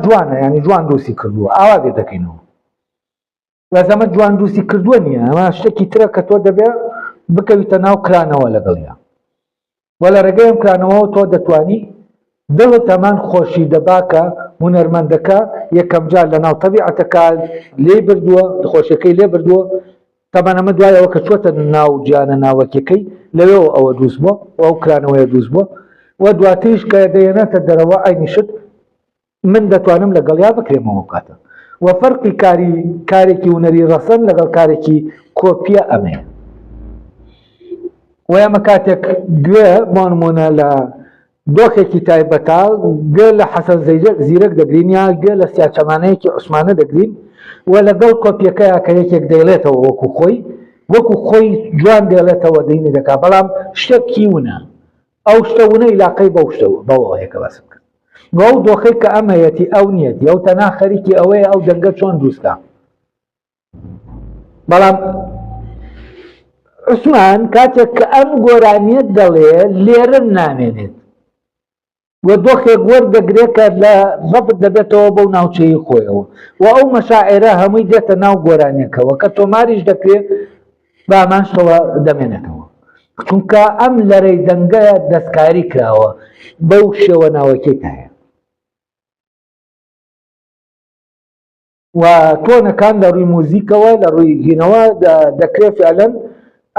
[SPEAKER 1] جوانە ینی جوان دروستی کردووە ئاوا بێ دەکەینەوە وەزەمە جوان دروستی کردووە نییە ئەمە شتێکی ترە کە تۆ دەبێت بکەویتە ناو کرانەوە لەگەڵیا و لە ڕێگەی ئەم کرانەوە تۆ دەتوانی دڵت ئەمان خۆشی دەباکە هونەرمەندەکە یەکەم جار لە ناو تەبیعەتەکە لێ بردووە خۆشیەکەی لێ بردووە تەمان ئەمە دوایەوە کە چۆتە ناو گیانە ناوەکیەکەی لەوێەوە ئەوە دروست بووە و ئەو کرانەوەیە دروست بووە و دواتریش کە دەیەنێتە دەرەوە ئاینیشت من دەتوانم لەگەڵیا بکرێمەوە کاتە و فەرقی کارێکی هونەری ڕەسەن لەگەڵ کارێکی کۆپیە ئەمەیە و ئەمە کاتێک گوێ بۆ نمونە لە دۆخێکی تایبەتە گوێ لە حەسەن زیرەک دەگرین یا گوێ لە سیاچەمانەیەکی عوسمانە دەگرین و لەگەڵ کۆپیەکەیە کە یەکێک دەیڵێتەوە وەکو خۆی جوان دێڵێتەوە دەینی دەکات بەڵام شتێکی ونە ئەو شتە ونە عیلاقەی بەو شتەوە بەوە هەیە کە باسم کرد ئەو دۆخەی کە ئەمەیەتی ئەو نیەتی ئەو تەنها خەریکی ئەوەیە ئەو دەنگە چۆن دروستە بەڵام عوسمان کاتێک کە ئەم گۆرانیەت دەڵێ لێرە نامێنێت و دۆخێک وەردەگرێت کە لە ڕەبت دەبێتەوە بەو ناوچەی خۆیەوە و ئەو مەشاعێرە هەمووی دێتە ناو گۆرانیەکەوە کە تۆماریش دەکرێت بە ئامان شتەوە دەمێنێتەوە چونکە ئەم لەرەی دەنگەیە دەستکاری کراوە بەو شێوە ناوەکەی هەیە و تۆنەکان لە ڕووی موزیکەوە لە ڕووی گینەوە دەکرێت فعلەن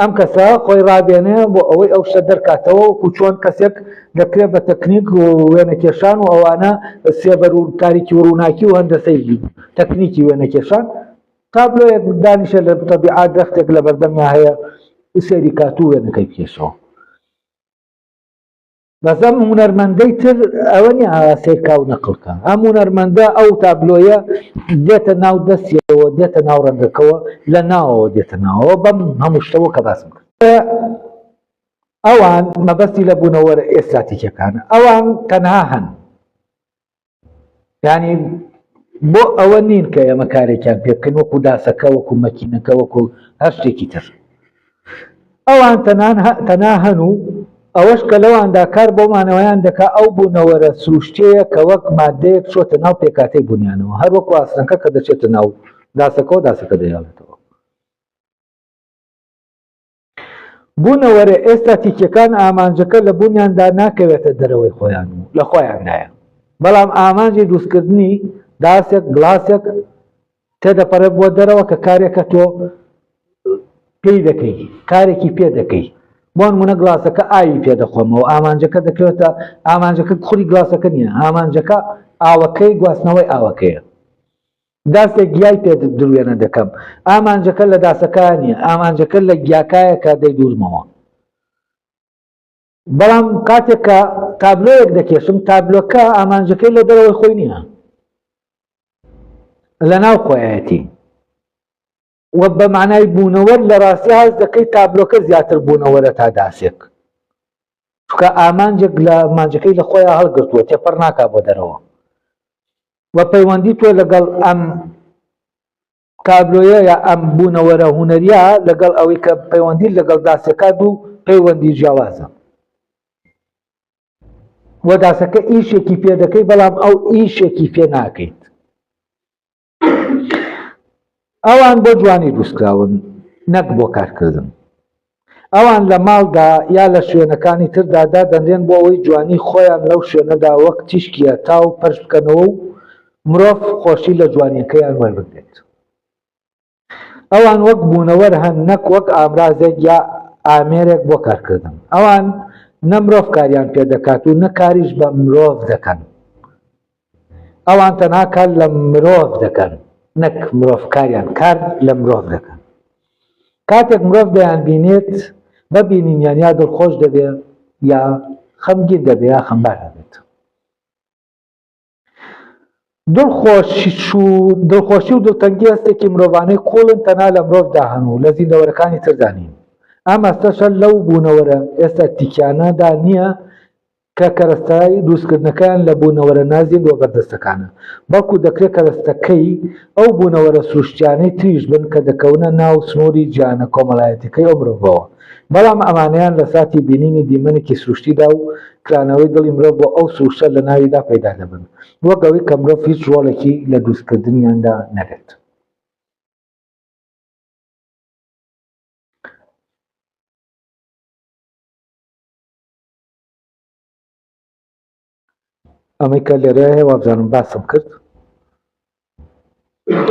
[SPEAKER 1] ئەم کەسە خۆی ڕابێنێ بۆ ئەوەی ئەو شتە دەرکاتەوە وەکو چۆن کەسێک دەکرێت بە تەکنیک و وێنەکێشان و ئەوانە سێبەر و تاریکی و ڕووناکی و هەندەسەی تەکنیکی وێنەکێشان تابلۆیەک دانیشە لە تەبیعات دەختێک لە بەردەمیا هەیە سێری کاتوو وێنەکەی بکێشەوە بەس ئەم هونەرمەندەی تر ئەوە نیە سێرکا و نەقڵکە ئەم هونەرمەندە ئەو تابلۆیە دێتە ناو دەستیەوە دێتە ناو ڕەنگەکەوە لە ناوەوە دێتە ناوەوە بەم هەموو شتەوە کە باسم کرد ئەوان مەبەستی لە بوونەوەرە ئێستراتیکیەکانە ئەوان تەنها هەن یعنی بۆ ئەوە نین کە ئێمە کارێکیان پێ بکەین وەکو داسەکە وەکو مەکینەکە وەکو هەر شتێکی تر ئەوان تەنها هەن و ئەوەش کە لەواندا کار بۆمانەوەیان دەکا ئەو بوونەوەرە سروشتەیە کە وەک مادەیەک چۆتە ناو پێکاتەی بوونیانەوە هەر وەکو ئاسنەکە کە دەچێتە ناو داسەکە و داسەکە دەیاڵێتەوە بوونەوەرە ئێستاتیکیەکان ئامانجەکە لە بوونیاندا ناکەوێتە دەرەوەی خۆیان و لە خۆیاندایە بەڵام ئامانجی دروستکردنی داسێک گڵاسێک تێدەپەڕێت بۆ دەرەوە کە کارێکە تۆ پێی دەکەی کارێکی پێ دەکەی بۆ نمونە گڵاسەکە ئاوی پێدەخۆمەوە ئامانجەکە دەکەوێتە ئامانجەکە خوری گڵاسەکە نییە ئامانجەکە ئاوەکەی گواستنەوەی ئاوەکەیە داستێک گیای پێ دروێنە دەکەم ئامانجەکە لە داسەکان نییە ئامانجەکە لە گیاکایە کە دەیدورمەوە بەڵام کاتێک کە تابلۆیەک دەکێشم تابلۆکە ئامانجەکەی لە دەرەوەی خۆی نییە لە ناو خۆیەتی و بە معنای بوونەوەر لە ڕاستی هەست دەکەی تابلۆکە زیاتر بوونەوەرە تا داسێک چونکە ئامانجێک لە مانجەکەی لە خۆیان هەڵگرتووە تێپەڕ ناکا بۆ دەرەوە و پەیوەندی تۆ لەگەڵ ئەم تابلۆیە یا ئەم بوونەوەرە هونەریە لەگەڵ ئەوەی کە پەیوەندی لەگەڵ داسەکە دوو پەیوەندی جیاوازە و داسەکە ئیشێکی پێ دەکەی بەڵام ئەو ئیشێکی پێ ناکەیت ئەوان بۆ جوانی دروستکراون نەک بۆ کارکردن ئەوان لە ماڵدا یا لە شوێنەکانی تردادا دەنرێن بۆ ئەوەی جوانی خۆیان لەو شوێنەدا وەک تیشکیە تاو پەرش بکەنەوە و مرۆڤ خۆشی لە جوانیەکەیان وەربگرێت ئەوان وەک بوونەوەر هەن نەک وەک ئامرازێک یا ئامێرێک بۆ کارکردن ئەوان نە مرۆڤ کاریان پێ دەکات و نە کاریش بە مرۆڤ دەکەن ئەوان تەنها کار لە مرۆڤ دەکەن نەک مرۆڤ کاریان کار لە مرۆڤ دەکەن کاتێک مرۆڤ دەیان بینێت ببینین یا دڵخۆش دەبێت یا خەمگین دەبێت یا خەمبار دەبێت دڵخۆشی و دڵتەنگی هەستێکی مرۆڤانەی قوڵن تەنها لە مرۆڤدا هەن و لە زیندەوەرەکانی تردانین ئەم هەستەشە لەو بوونەوەرە ئێستا تیکیانەدا نییە کە کەرەستای دروستکردنەکەیان لە بوونەوەرە نازین بۆ بەردەستەکانە بەڵکو دەکرێت کەرەستەکەی ئەو بوونەوەرە سروشتیانەی تریش بن کە دەکەونە ناو سنووری گیانە کۆمەڵایەتەکەی ئەو مرۆڤەوە بەڵام ئەمانەیان لە ساتی بینینی دیمەنێکی سروشتیدا و کرانەوەی دڵی مرۆڤ بۆ ئەو سروشتە لە ناویدا پەیدا دەبن وەک ئەوەی کە مرۆڤ هیچ ڕۆڵێکی لە دروستکردنیاندا نەبێت ئەمەی کە لێرە هەیە وابزانم باسم کرد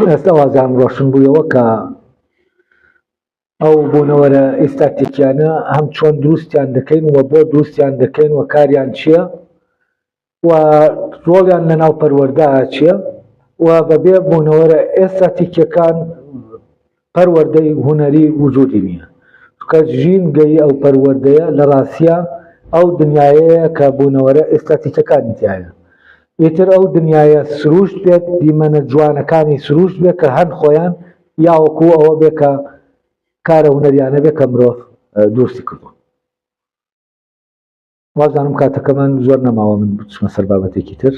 [SPEAKER 1] ئێستا وازانم ڕۆشن بوویەوە کە ئەو بوونەوەرە ئێستاتیکیانە هەم چۆن دروستیان دەکەین و بۆ دروستیان دەکەین و کاریان چییە و ڕۆڵیان لە ناو پەروەردەها چییە و بەبێ بوونەوەرە ئێستاتیکیەکان پەروەردەی هونەری وجودی نییە چونکە ژینگەی ئەو پەروەردەیە لە ڕاستیە ئەو دنیایەیە کە بوونەوەرە ئێستاتیکەکانی تایە. ئیتر ئەو دنیایە سروشت بێت، دیمەنە جوانەکانی سروشت بێت کە هەن خۆیان یاوەکو ئەوە بێ کە کارە هونەریانە بێ کە مرۆڤ دروستی کردووە. وازانم کاتەکەمان زۆر نەماوە، من بچمە سەر بابەتێکی تر.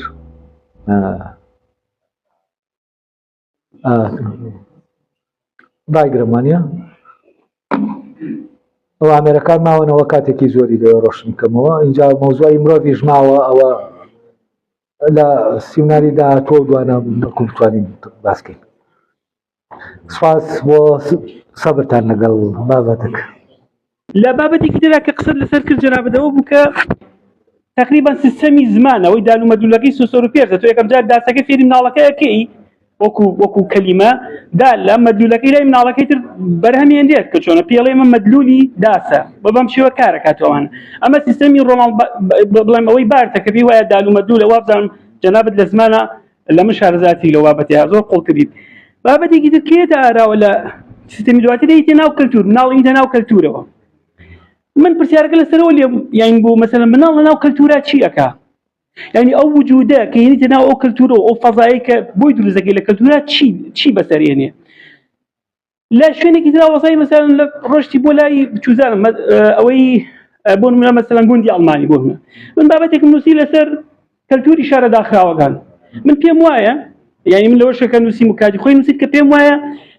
[SPEAKER 1] باگرمانە ئەو ئامێرەکان ماوەنەوە کاتێکی زۆری لێ ڕۆشن بکەمەوە. اینجا مەوزوعی مرۆڤیش ماوە، ئەوە لە سیمیناری داهاتوە و دوانە بەڵکو بتوانین باسکەین. سپاس بۆ سەبرتان لەگەڵ بابەتێک.
[SPEAKER 2] لە بابەتێکی ترا کە قسەت لەسەر کرد جەنابەتەوە بوو کە تقریبا سیستەمی زمان ئەوەی دالومەدلولەکەی سۆسۆر و پێرزە. تۆ یەکەم جار داسەکە فێری مناڵەکەیەکەی وەکو کەلیمە دا لە مەدلولەکەی لای مناڵەکەی تر بەرهەمێنرێت کە چۆنە پێڵێ ئەمە مەدلولی داسە بە بەم شێوە کارەکاتەوەوان. ئەمە سیستەمی ڕۆماڵ بڵێم ئەوەی بارتە کە پێی وایە دالومەدلولە. وابزانم جەنابەت لە زمانە لە من شارەزاتی لە بابەتەیە زۆر قوڵ کردیت. بابەتێکی تر کێتە ئاراوە لە سیستەمی دواتر دەیتە ناو کەلتور، مناڵ ئیتە ناو کەلتورەوە. من پرسیارەکە لەسەرەوە لێ یانی بۆ مەسەلەن مناڵ لە ناو کەلتورا چی ئەکا؟ یعنی ئەو وجودە کە هێنیتە ناو ئەو کەلتورە و ئەو فەزایی کە بۆی دروست دەکەی لە کەلتورا چی بەسەرهێنێ؟ لە شوێنێکی ترا وەسای مەسەلەن لە ڕۆشتی بۆ لای چوزانم ئەوەی بۆ نمونە مەسەلەن گوندی ئەڵمانی بۆ من بابەتێکم نووسی لەسەر کەلتوری شارە داخراوەکان. من پێم وایە یعنی من لەوە شەکە نووسیم و کاتی خۆی نووسیت کە پێم وایە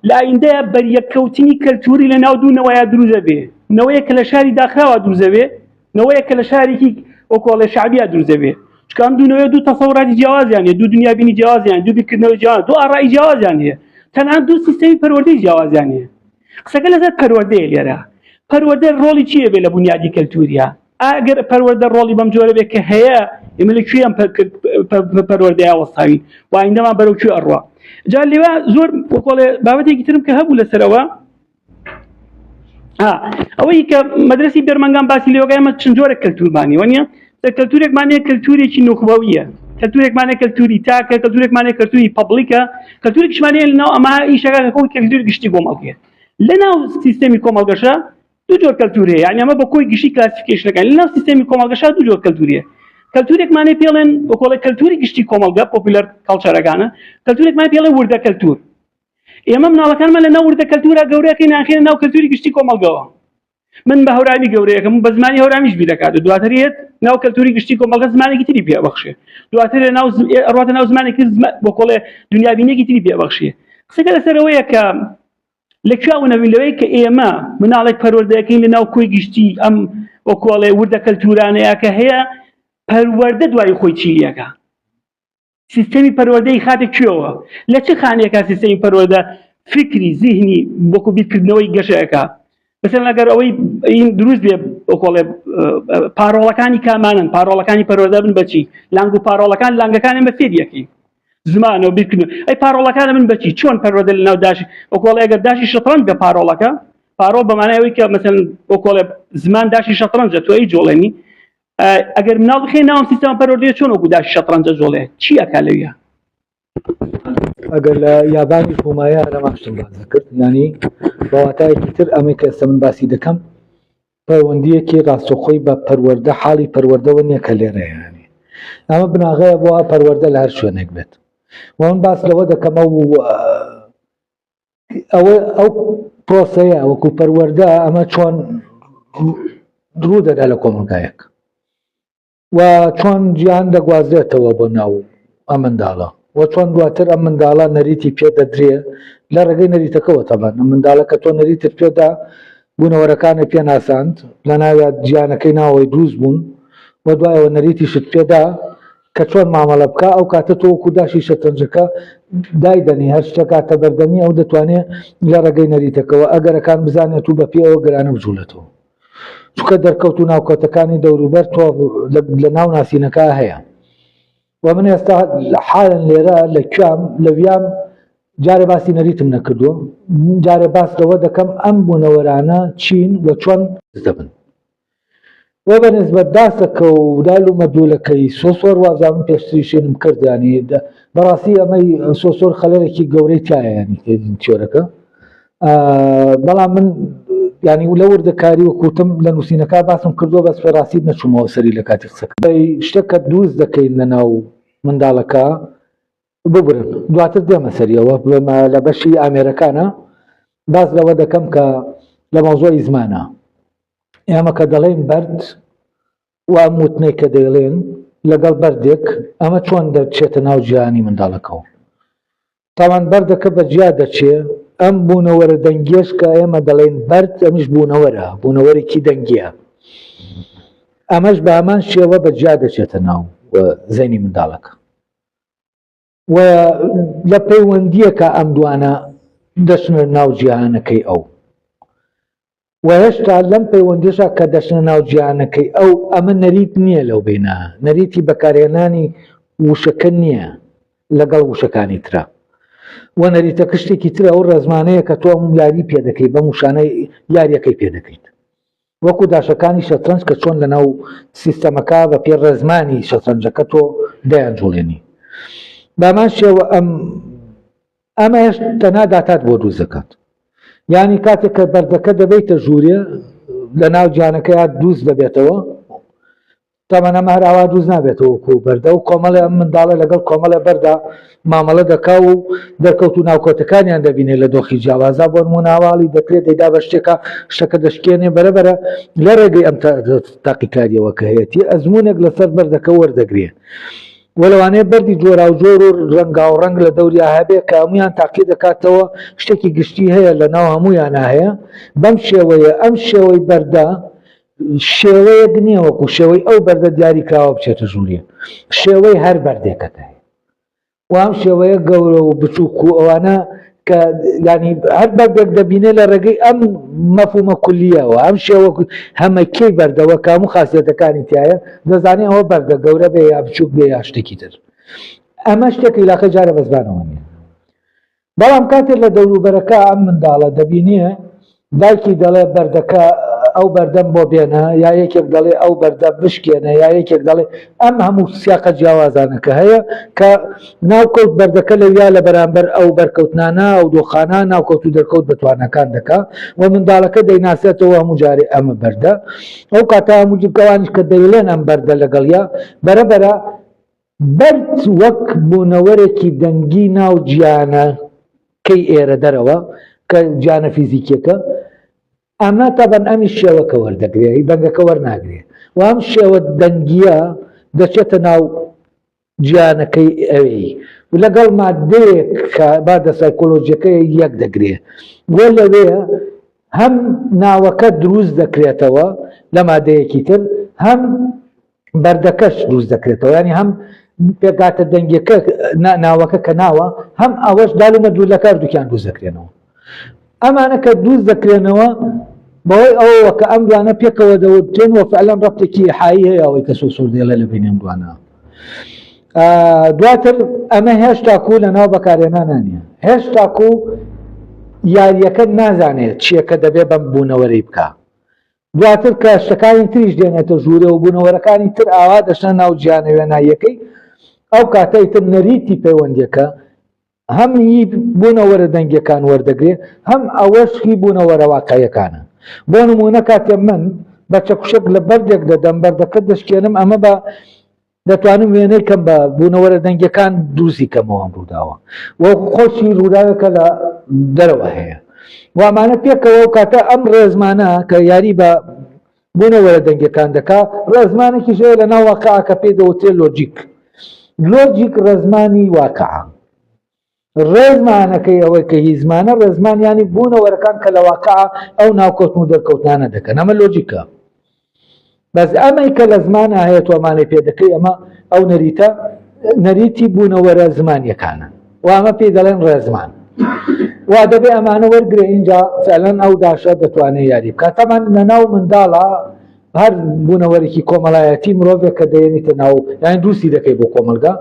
[SPEAKER 2] لە ئایندەیە بەریەککەوتنی کەلتوری لە ناو دوو نەوەیە دروست دەبێ. نەوەیە کە لە شاری داخراوە دروست دەبێ، نەوەیە کە لە شارێکی وەکوڵێ شعبیە دروست دەبێ. چکە ئەم دوو نەوەیە دوو تەسەوراتی جیاوازیان هەیە، دوو دنیابینی جیاوازیان، دوو بیرکردنەوەی جیاواز، دوو ئاڕایی جیاوازیان هەیە، تەنها دوو سیستەمی پەروەردەی جیاوازیان هەیە. قسەکە لەسەر پەروەردەیە لێرە. پەروەردە ڕۆڵی چییە بێ لە بنیادی کەلتوریە؟ ئەگەر پەروەردە ڕۆڵی بەم جۆرە بێت کە هەیە ئێمە لەکوێ ئەم پەروەردەیە وەستاوین و ئایندەمان بەرەو کوێ ئەڕوا. جا لێوە زۆر وەکوڵێ بابەتێکی ترم کە هەبوو لەسەرەوە ئەوەی کە مەدرسەی بێرمەنگان باسی لێوەکە ئێمە چەند جۆرە کەلتورمانی وانە کەلتورێکمانەیە کەلتورێکی نوخبەویە، کەلتورێکمانەیە کەلتوری تاکە، کەلتورێکمانەیە کەلتوری پەبلیکە، کەلتورێکشمانەیە لەناو ئەمە ئیشەکە کەلتوری گشتی کۆمەڵگەیە. لەناو سیستەمی کۆمەڵگەشە دوو جۆر کەلتور هەیە، یعنی ئەمە بە کۆی گشتی کلاسیفیکیشنەکان. لەناو سیستەمی کۆمەڵگەشە دوو جۆر کەلتور هەیە. کەلتورێکمانەیە پێڵێن وەکوڵێ کەلتوری گشتی کۆمەڵگە پۆپولەر کەڵچەرەکانە، کەلتورێکمان پێڵێ وردە کەلتور. ئێمە مناڵەکانمان لەناو وردە کەلتورە گەورەکەی ناخێنە ناو کەلتوری گشتی کۆمەڵگەوە. من بە هەورامی گەورەیەکەم بە زمانی هەورامیش بیر دەکات و دواتر هێت ناو کەلتوری گشتی کۆمەڵگە زمانێکی تری پێبەخشێ، دواتر ئەڕواتە ناو زمانێکی بۆکۆڵێ دنیابینێکی تری پێبەخشێ. قسەکە لەسەرەوەیە کە لەکوێوە لەوەی کە ئێمە مناڵێک پەروەردەکەین لە ناو کۆی گشتی ئەم وەکوڵێ وردە کەلتورانەیە کە هەیە پەروەردە دوای خۆی چیلیەکە. سیستەمی پەروەردەی خاتێک کوێوە لە چه خانەیەکە سیستەمی پەروەردە فکری زیهنی بۆکو بیرکردنەوەی گەشەکە. مثلا ئەگەر ئەوەی این دروست بێ وەکوڵێ پارۆڵەکانی کامانن، پارۆڵەکانی پەروەردە بن بەچی لانگ و پارۆڵەکان لانگەکان ئێمە فێریەکەی زمانەوە بیرکردن. ئەی پارۆڵەکانە من بەچی چۆن پەروەردە لەناو داشی وەکوڵێ ئەگەر داشی شەترەنج بە پارۆڵەکە پارۆ بەمانایەوەی کە مثلا وەکوڵێ زمان داشی شەترەنجە تۆ ئەی جۆڵێنی ئەگەر مناڵ بخێ ناوم سیستەم پەروەردەیە چۆن وەکو داشی شەترەنجە جۆڵێ چی ئەکا لەویە؟
[SPEAKER 1] ئەگەر لە یابانی هومایە ئەرەماشتم باز کرد، ینی بەواتایەکی تر ئەمەی کە ئێستا من باسی دەکەم پەیوەندیەکی ڕاستەوخۆی بە پەروەردە حاڵی پەروەردەوە نییە کە لێرەیە. ینی ئەمە بناغەیە بۆ پەروەردە لە هەر شوێنێک بێت. من باس لەوە دەکەم ئەو پرۆسەیە وەکو پەروەردە ئەمە چۆن ڕوو دەدا لە کۆمەلگایەک و چۆن گیان دەگوازرێتەوە بۆ ناو ئەم منداڵە و چۆن دواتر ئەم منداڵە نەریتی پێ دەدرێ لە ڕێگەی نەریتەکەەوە تەبان ئەم منداڵە کە تۆ نەریتت پێدا بوونەوەرەکانی پێ ناساند لە ناویات گیانەکەی ناوەی دروست بوون و دوایەوە نەریتیشت پێدا کە چۆن مامەڵە بکە ئەو کاتە تۆ وەکو داشی شەترەنجەکە دایدەنی هەر شتێک کاتە بەردەمی ئەو دەتوانێت لە ڕێگەی نەریتەکەەوە ئەگەرەکان بزانێت و بە پێەوە گرانە بجوولێتەوە چونکە دەرکەوت و ناوکەوتەکانی دەوروبەر تۆ لە ناو ناسینەکە هەیە. و من ئێستا حالن لێرە لە کوام لە ویام جارێ باسی نەریتم نەکردووە، جارێ باس لەوە دەکەم ئەم بوونەوەرانە چین و چۆن دەبن و بەنسبەت داسەکە و دال و مەدلولەکەی سۆسۆر وازانم پێشتری شوێنم کردیانی بەڕاستی ئەمەی سۆسۆر خەلەرێکی گەورەی تایە ینی تێۆرەکە، بەڵام من يعني لە وردەکاری وەکوتم لە نووسینەکە باسم کردووە بەس بەڕاستی نەچوومەوە سەری لە کاتی قسەکە شتێکە دروست دەکەین لە ناو منداڵەکە ببرن دواتر دێمە سەریەوە لە بەشی ئامێرەکانە باز لەوە دەکەم کە لە مەوزۆی زمانە ئێمە کە دەڵێن بەرد و ئەم وتنەی کە دەڵێن لەگەڵ بەردێک ئەمە چۆن دەچێتە ناو جیهانی منداڵەکەەوە تاوان بەردەکە بە جیا دەچێ ئەم بوونەوەرە دەنگێش کە ئێمە دەڵێن بەرد ئەمیش بوونەوەرە بوونەوەرێکی دەنگیە ئەمەش بە هەمان شێوە بە جیا دەچێتە ناو زەینی منداڵەکە و لە پەیوەندیەکە ئەم دوانە دەچنە ناو جیهانەکەی ئەو و هێشتا لەم پەیوەندیشە کە دەچنە ناو جیهانەکەی ئەو ئەمە نەریت نییە لەو بینە نەریتی بەکارهێنانی وشەکە نییە لەگەڵ وشەکانی ترە و نەریتە کشتێکی ترە ئەو ڕێزمانەیە کە تۆ یاری پێ دەکەیت بە موشانەی یاریەکەی پێ دەکەیت وەکو داشەکانی شەترەنج کە چۆن لە ناو سیستەمەکە بە پێ ڕێزمانی شەترەنجەکە تۆ دەیانجوڵێنی بامان شێوە ئەمە هێشتا ناداتات بۆ دروست دەکات یعنی کاتێک کە بەردەکە دەبێتە ژوورێ لە ناو جیهانەکەیان دروست دەبێتەوە تامان ئەمە هەراوا دروست نابێتەوە وەکو بەردە و کۆمەڵی ئەم منداڵە لەگەڵ کۆمەڵە بەردا مامەڵە دەکا و دەرکەوت و ناوکۆتەکانیان دەبینێت لە دۆخی جیاوازا بۆ نموناواڵی دەکرێت دەیدا بە شتێکە شتەکە دەشکێنێ بەرەبەرە لە ڕێگەی ئەم تاقیکاریەوە کە هەیەی ئەزمونێک لەسەر بەردەکە وەردەگرێ وەلەوانەیە بەردی جۆرا و جۆر و ڕەنگا و ڕەنگ لە دەوریا هەبێ کە هەمویان تاقی دەکاتەوە شتێکی گشتی هەیە لە ناو هەمویان هەیە بەم شێوەیە ئەم شێوەی بەردە شێوەیەک نییە وەکو شێوەی ئەو بەردە دیاری کراوە بچێتە ژووریە شێوەی هەر بەردێکەکە هەیە و ئەم شێوەیە گەورە و بچووک و ئەوانە کە ینی هەر بەردێک دەبینێ لە ڕێگەی ئەم مەفهومە کولیەوە ئەم شێوە هەمەکەی بەردەوە کام و خاصیەتەکانی تایە دەزانێت ئەوە بەردە گەورە بێ یا بچووک بێ یا شتێکی تر ئەمە شتێکی لاقە جارە بەزبانەوە نیە بەڵام کاتێک لە دەوروبەرەکە ئەم منداڵە دەبینێ دایکی دەڵێ بەردەکە ئەو بەردەم بۆ بێنە یا یەکێک دەڵێ ئەو بەردە بشکێنە یا یەکێک دەڵێ ئەم هەموو سیاقە جیاوازانەکە هەیە کە ناوکەوت بەردەکە لەویا لە بەرامبەر ئەو بەرکەوتنانە ئەو دۆخانە ناوکەوت و دەرکەوت بەتوانەکان دەکا و منداڵەکە دەیناسێتەوە هەموو جارێ ئەمە بەردە ئەو کاتە هەموو جوکەوانیش کە دەیڵێن ئەم بەردە لەگەڵیا بەرەبەرە بەرد وەک بوونەوەرێکی دەنگی ناو جیانەکەی ئێرە دەرەوە کە جیانە فیزیکیەکە ئەمە تەبەن ئەمی شێوەکە وەردەگرێ دەنگەکە وەرناگرێ و ئەم شێوە دەنگیە دەچێتە ناو جیانەکەی ئەوەی و لەگەڵ مادەیەک کە بادە سایکۆلۆجیەکەی یەک دەگرێ وە لەوێ هەم ناوەکە دروست دەکرێتەوە لە مادەیەکی تر هەم بەردەکەش دروست دەکرێتەوە ینی هەم پێکاتە دەنگەکە ناوەکە کە ناوە هەم ئەوەش دالومە دوولەکە دووکیان دروست دەکرێنەوە ئەمانە کە دروست دەکرێنەوە بەوەی ئەوەوە کە ئەم دوانە پێکەوە دەوتێن و فعلەن ڕەبتێکی حایی هەیە ئەوەی کە سوور دێڵە لە بینێم دوانە دواتر ئەمە هێشتاکو لە ناو بەکارهێنانە نیە هێشتاکو یاریەکە نازانێت چیەکە دەبێ بەم بوونەوەرەی بکە دواتر کە شتەکانی تریش دێنێتە ژوورێ و بوونەوەرەکانی تر ئاوا دەشنە ناو جیانە وێناییەکەی ئەو کاتەی تر نەریتی پەیوەندیەکە هەم هی بوونەوەرە دەنگیەکان وەردەگرێ هەم ئەوەش هی بوونەوەرە واقعیەکانە بۆ نمونە کاتێ من بە چەکوشێک لە بەردێک دەدەم بەردەکە دەشکێنم ئەمە بە دەتوانم وێنەی کەم بە بوونەوەرە دەنگیەکان دروستی کەمەوەم ڕووداوە وەکو خۆشی ڕووداوێکە لە دەرەوە هەیە وامانە پێکەوە و کاتە ئەم ڕێزمانە کە یاری بە بوونەوەرە دەنگیەکان دەکا ڕێزمانێکی ژەیە لە ناو واقعە کە پێی دەوترێ لۆجیک ڕێزمانی واقعە ڕێزمانەکەی ئەوەی کە هی زمانە ڕێزمانیانی بوونەوەرەکان کە لە واقعە ئەو ناوکەوتن و دەرکەوتنانە دەکەن ئەمە لۆجیکە بەس ئەمەی کە لە زمانە هەیە تۆمانەی پێ دەکەی ئەمە ئەو نەریتی بوونەوەرە زمانیەکانە و ئەمە پێی دەڵێن ڕێزمان وا دەبێ ئەمانە وەرگرێ اینجا فعلەن ئەو داشە دەتوانێت یاری بکات تەمان لە ناو منداڵە هەر بوونەوەرێکی کۆمەڵایەتی مرۆڤێک کە دەیەنیتە ناو یان دروستی دەکەی بۆ کۆمەلگا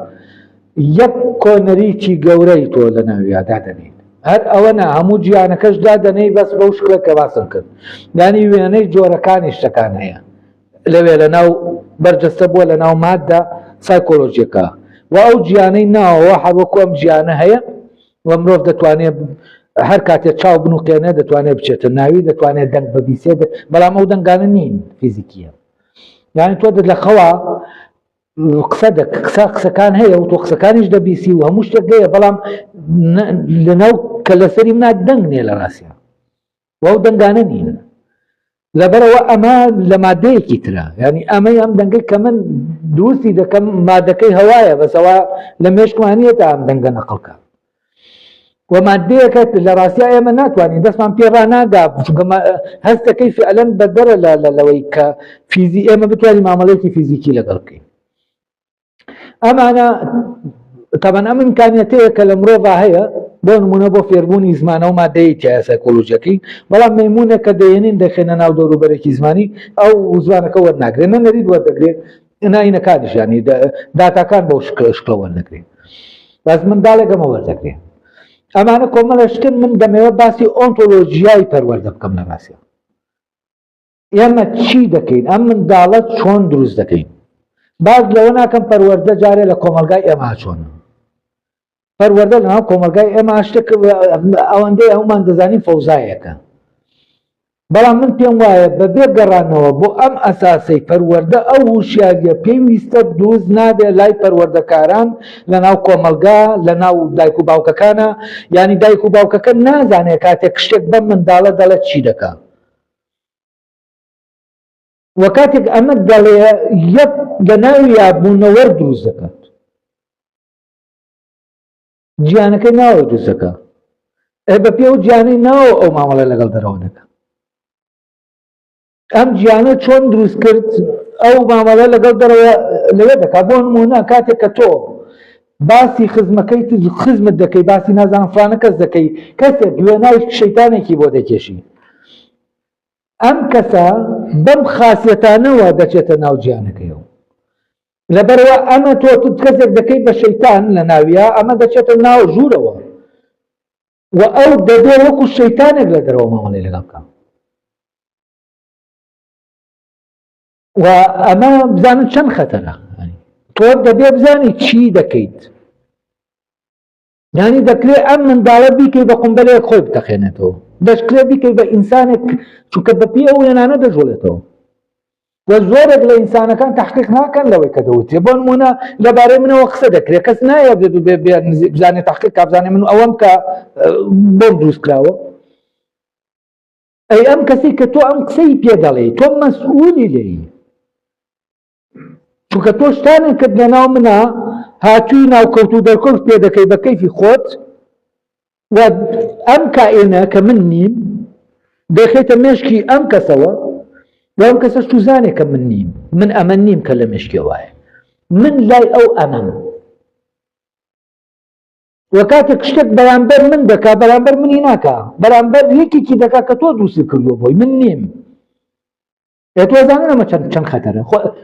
[SPEAKER 1] یەک کۆنەریکی گەورەی تۆ لە ناویدا دەنێت هەر ئەوەنە هەموو گیانەکەش دادەنەی بەس بەو شکڵە کە باسم کرد یانی وێنەی جۆرەکانی شتەکان هەیە لەوێ لە ناو بەرجەستە بووە لە ناو مادە سایکۆلۆجیەکە و ئەو گیانەی ناوەوە هەروەکو ئەم گیانە هەیە و مرۆڤ دەتوانێت هەر کاتێک چاو بنووقێنێ دەتوانێت بچێتە ناوی دەتوانێت دەنگ بەبیسێ بەڵام ئەو دەنگانە نین فیزیکیە یعنی تۆ لە خەوا قسەکان هەیە و تۆ قسەکانیش دەبیسی و هەموو شتێک گەیە بەڵام لەناو کە لەسەری منات دەنگ نیە لە ڕاستیە و ئەو دەنگانە نین لەبەرەوە ئەمە لە مادەیەکی ترە ینی ئەمەی ئەم دەنگەی کە من دروستی دەکەم مادەکەی هەوایە بەسەوا لە مێشکمانیەتە ئەم دەنگە نەقڵکە و مادەیەکە لە ڕاستیە ئێمە ناتوانین دەستمان پێڕا نادا هەستەکەی فعلەن بەدەرە لەوەی کە ئێمە بتوانین مامەڵەیەکی فیزیکی لەگەڵ بکەین ئەمانە تەبەن ئەم ئیمکانیەتەیە کە لە مرۆڤ هەیە بۆ نمونە بۆ فێربوونی زمانە و مادەی تایە سایکۆلۆژیەکەی بەڵام مەیمونە کە دەێنین دەخێنە ناو دەوروبەرێکی زمانی ئەو زمانەکە وەرناگرێت نەنەرید وەردەگرێت ناینەکانیش ینی داتاکان بۆ شکڵە وەردەگرێت بەس منداڵێکەمە وەردەگرێت ئەمانە کۆمەڵە شتن من دەمەوە باسی ئۆنتۆلۆژیای پەروەردە بکەم لە ڕاستیە ئێمە چی دەکەین ئەم منداڵە چۆن دروست دەکەین باز لەوە ناکەم پەروەردە جارێ لە کۆمەلگای ئێمە چۆنە پەروەردە لەناو کۆمەلگای ئێمە شتێک ئەوەندەی هەمومان دەزانین فەوزایەکە بەڵام من پێم وایە بەبێ گەڕانەوە بۆ ئەم ئەساسەی پەروەردە ئەو وشیاریە پێویستە دروست نابێت لای پەروەردەکاران لە ناو کۆمەلگا لە ناو دایک و باوکەکانە ینی دایک و باوکەکە نازانێت کاتێک شتێک بەم منداڵە دەڵێت چی دەکات وە کاتێک ئەمە دەڵێ یەک لە ناوی یابوونەوە دروست دەکات گیانەکەی ناوە دروست دەکات بە پێ و گیانەی ناوە ئەو مامەڵە لەگەڵ دەرەوە دەکات ئەم گیانە چۆن دروست کرد ئەو مامەڵە لەگەڵ دەرەوە لەوێ دەکات بۆ نمونە کاتێک کە تۆ باسی خزمەکەی خزمت دەکەی باسی نازانم فلانە کەس دەکەی کەسێک وێناوی شەیتانێکی بۆ دەکێشی ئەم کەسە بەم خاسیەتانەوە دەچێتە ناو گیانەکەیەوە لەبەرەوە ئەمە تۆ کەسێک دەکەی بە شەیتان لە ناویە ئەمە دەچێتە ناو ژوورەوە و ئەو دەبێ وەکو شەیتانێک لە دەرەوە مامەڵەی لەگەڵ بکە و ئەمە بزانن چەند خەتەرە تۆ دەبێ بزانی چی دەکەیت یعنی دەکرێت ئەم منداڵە بیکەی بە قومبەلەیەک خۆی بتەخێنێتەوە دەشکرێت بیکەی بە ئینسانێک چونکە بە پێ ئەو وێنانە دەژۆڵێتەوە و زۆرێک لە ئینسانەکان تحقیق ناکەن لەوەی کە دەوتێ بۆ نمونە لەبارەی منەوە قسە دەکرێت کەس نایە بزانێت تحقیق کا بزانێ من ئەوەم کە بۆم دروست کراوە ئەی ئەم کەسی کە تۆ ئەم قسەی پێ دەڵێ تۆ مەسئولی لێی چونکە تۆ شتانێک کرد لەناو منە هاتووی ناوکەوت و دەرکەوت پێ دەکەی بە کەیفی خۆت و ئەم کائینە کە من نیم دەخێتە مێشکی ئەم کەسەوە و ئەم کەسەش توزانێ کە من نیم من ئەمە نیم کە لە مێشکی وایە من لای ئەو ئەمەم و کاتێک شتێک بەرامبەر من دەکا بەرامبەر منی ناکا بەرامبەر یەکێکی دەکا کە تۆ دروستی کردووە بۆی من نیم تۆ زانن ئەمە چەند خەتەرە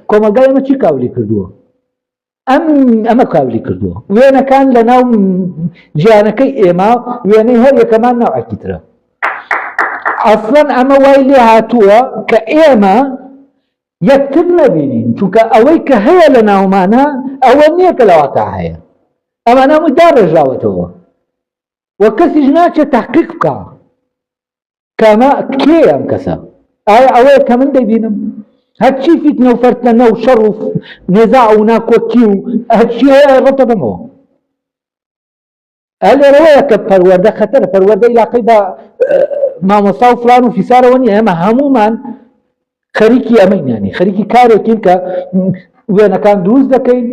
[SPEAKER 1] کۆمەلگای ئەمە چی کاولی کردووە ئەمە کاولی کردووە وێنەکان لە ناو گیانەکەی ئێمە وێنەی هەر یەکەمان ناوعێکی ترە ئەسڵەن ئەمە وای لێ هاتووە کە ئێمە یەکتر نەبینین چونکە ئەوەی کە هەیە لە ناومانە ئەوە نییە کە لەواتە هەیە ئەمانە هەمووی داڕێژاوەتەوە و کەسیش ناچێت تحقیق بکە کەمە کێ ئەم کەسە ئایا ئەوەیە کە من دەبینم هەرچی فیتنە و فەرتەنە و شەڕ و نێزاع و ناکۆکی و هەرچی هەیە ڕەتە بمەوە لێرەوەیە کە پەروەردە خەتەرە پەروەردە عیلاقەی بە مامۆستا و فلان و فیسارەوە نییە ئێمە هەموومان خەریکی ئەمەینانی خەریکی کارێکین کە وێنەکان دروست دەکەین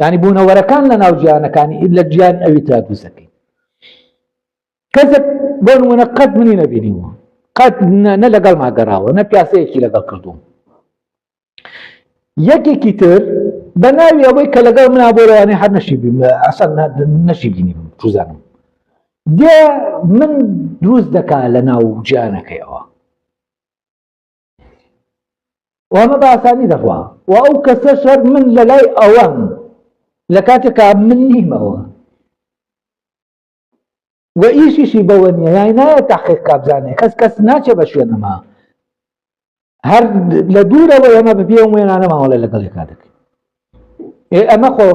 [SPEAKER 1] ینی بوونەوەرەکان لە ناو گیانەکانی لە گیان ئەوی تا دروست دەکەین کەسێک بۆ نمونە قەت منی نەبینیوە قەت نە لەگەڵ ماگەڕاوە نە پیاسەیەکی لەگەڵ کردووم یەکێکی تر بە ناوی ئەوەی کە لەگەڵ منا بۆ لەوانەیە هەر نەشی بینی توزانم دێ من دروست دەکا لە ناو گیانەکەیەوە و ئەمە بە ئاسانی دەڕوا و ئەو کەسە شەر من لە لای ئەوەم لە کاتێکا من نیمەوە و ئیشیشی بەوە نییە یانی نایە تحقیق کا بزانێ کەس ناچێ بە شوێنەما هەر لە دوورەوە ئێمە بەبێ وێنانە ماوەڵە لەگەڵ یەکا دەکەین ئەمە خۆ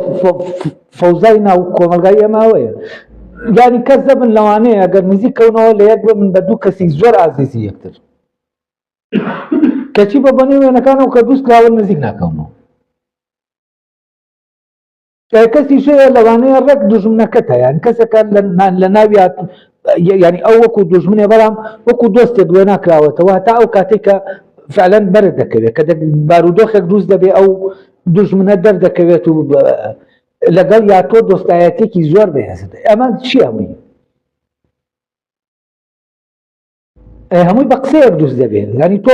[SPEAKER 1] فەوزای ناو کۆمەلگای ئێمە ئەوەیە یعنی کەس دەبن لەوانەیە ئەگەر نزیکەونەوە لە یەک من بە دوو کەسی زۆر ئازیزی یەکتر کەچی بە بەنێ وێنەکانەوە کە دووست کراوە نزیک ناکەونەوە کەسی شەیە لەوانەیە ڕێک دوژمنەکەتە یان کەسەکە لە ناوی یعنی ئەو وەکو دوژمنێ بەڵام وەکو دۆستێک وێ ناکراوەتەوە تا ئەو کاتێک کە فعلەن بەرز دەکەوێت کە بارودۆخێک دروست دەبێ ئەو دوژمنە دەردەکەوێت و لەگەڵ یا تۆ دۆستایەتێکی زۆر بەهێزت ئەمە چی هەمووی هەمووی بە قسەیەک دروست دەبێت ینی تۆ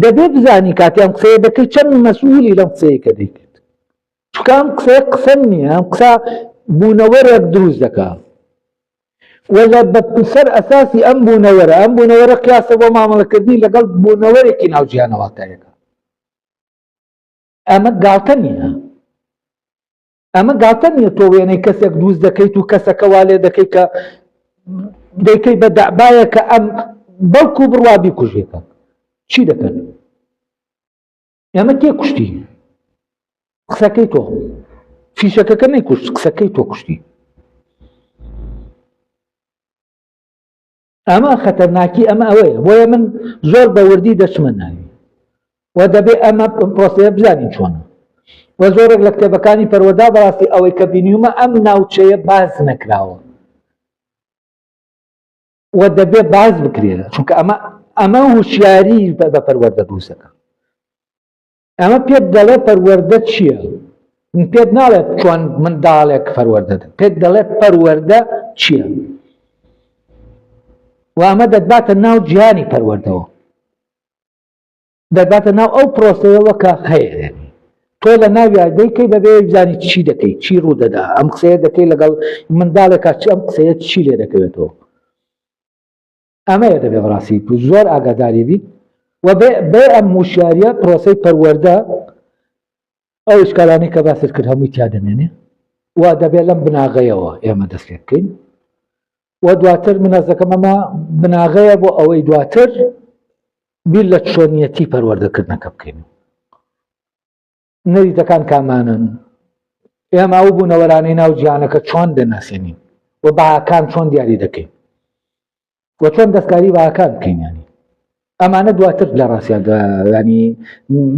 [SPEAKER 1] دەبێت بزانی کاتیان قسەیە دەکەی چەند مەسئولی لەم قسەیەکە دەیکرد چونکە ئەم قسەیە قسە نییە ئەم قسە بوونەوەرێک دروست دەکات ولا بسەر ئەساسی ئەم بوونەوەرە قیاسە بۆ مامەڵەکردنی لەگەڵ بوونەوەرێکی ناوجیانەوەتایەکە ئەمە گاڵتە نییە ئەمە گاڵتە نییە تۆ وێنەی کەسێک دروست دەکەیت و کەسەکە وا لێ دەکەی کە دەیکەی بە دەعبایە کە ئەم بەڵکو بڕوا بیکوژێتە چی دەکەن ئەمە کێ کوشتی قسەکەی تۆ فیشەکەکە نەیکوشت قسەکەی تۆ کوشتی ئەمە خەتەرناکی ئەمە ئەوەیە بۆیە من زۆر بە وردی دەچمە ناوی و دەبێ ئەمە پرۆسەیە بزانین چۆنە و زۆرێک لە کتێبەکانی پەروەردا بەڕاستی ئەوەی کە بینیومە ئەم ناوچەیە باز نەکراوە و دەبێ باز بکرێت چونکە ئەمە وشیاری بە پەروەردە دروستەکە ئەمە پێت دەڵێ پەروەردە چییە من پێت ناڵێت چۆن منداڵێک پەروەردە پێت دەڵێت پەروەردە چییە و ئەمە دەتباتە ناو جیهانی پەروەردەوە دەتباتە ناو ئەو پرۆسەیەوە کە هەیە تۆ لە ناوی دەیکەی بەبێ بزانی چی دەکەی چی ڕوو دەدا ئەم قسەیە دەکەی لەگەڵ منداڵێکە چی ئەم قسەیە چی لێ دەکەوێتەوە ئەمەیە دەبێ بەڕاستی زۆر ئاگاداری بیت و بێ ئەم وشیاریە پرۆسەی پەروەردە ئەو ئیشکالانەی کە باست کرد هەمووی تیا دەمێنێ و دەبێت لەم بناغەیەوە ئێمە دەست پێ بکەین و دواتر من ئەس دەکەم ئەمە بناغەیە بۆ ئەوەی دواتر بیر لە چۆنیەتی پەروەردەکردنەکە بکەین نەریتەکان کامانن ئێمە ئەو بوونەوەرانەی ناو جیهانەکە چۆن دەناسێنین و بەهاکان چۆن دیاری دەکەین و چۆن دەستکاری بەهاکان بکەین ینی ئەمانە دواتر لە ڕاستیان ینی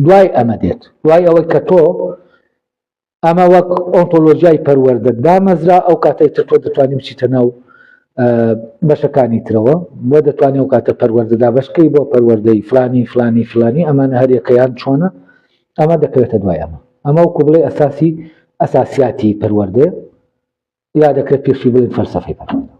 [SPEAKER 1] دوای ئەمە دێت دوای ئەوەی کە تۆ ئەمە وەک ئۆنتۆلۆژیای پەروەردە دامەزرا ئەو کاتەی تۆ دەتوانانی بچیتە ناو بەشەکانی ترەوە بۆ دەتوانێت ئەو کاتە پەروەردەدا بەشکەی بۆ پەروەردەی فلانی ئەمانە هەریەکەیان چۆنە ئەمە دەکەوێتە دوای ئەمە وەکو بڵێ ئەساسیاتی پەروەردەیە یا دەکرێت پێشی بڵێن فەلسەفەی پەروەردە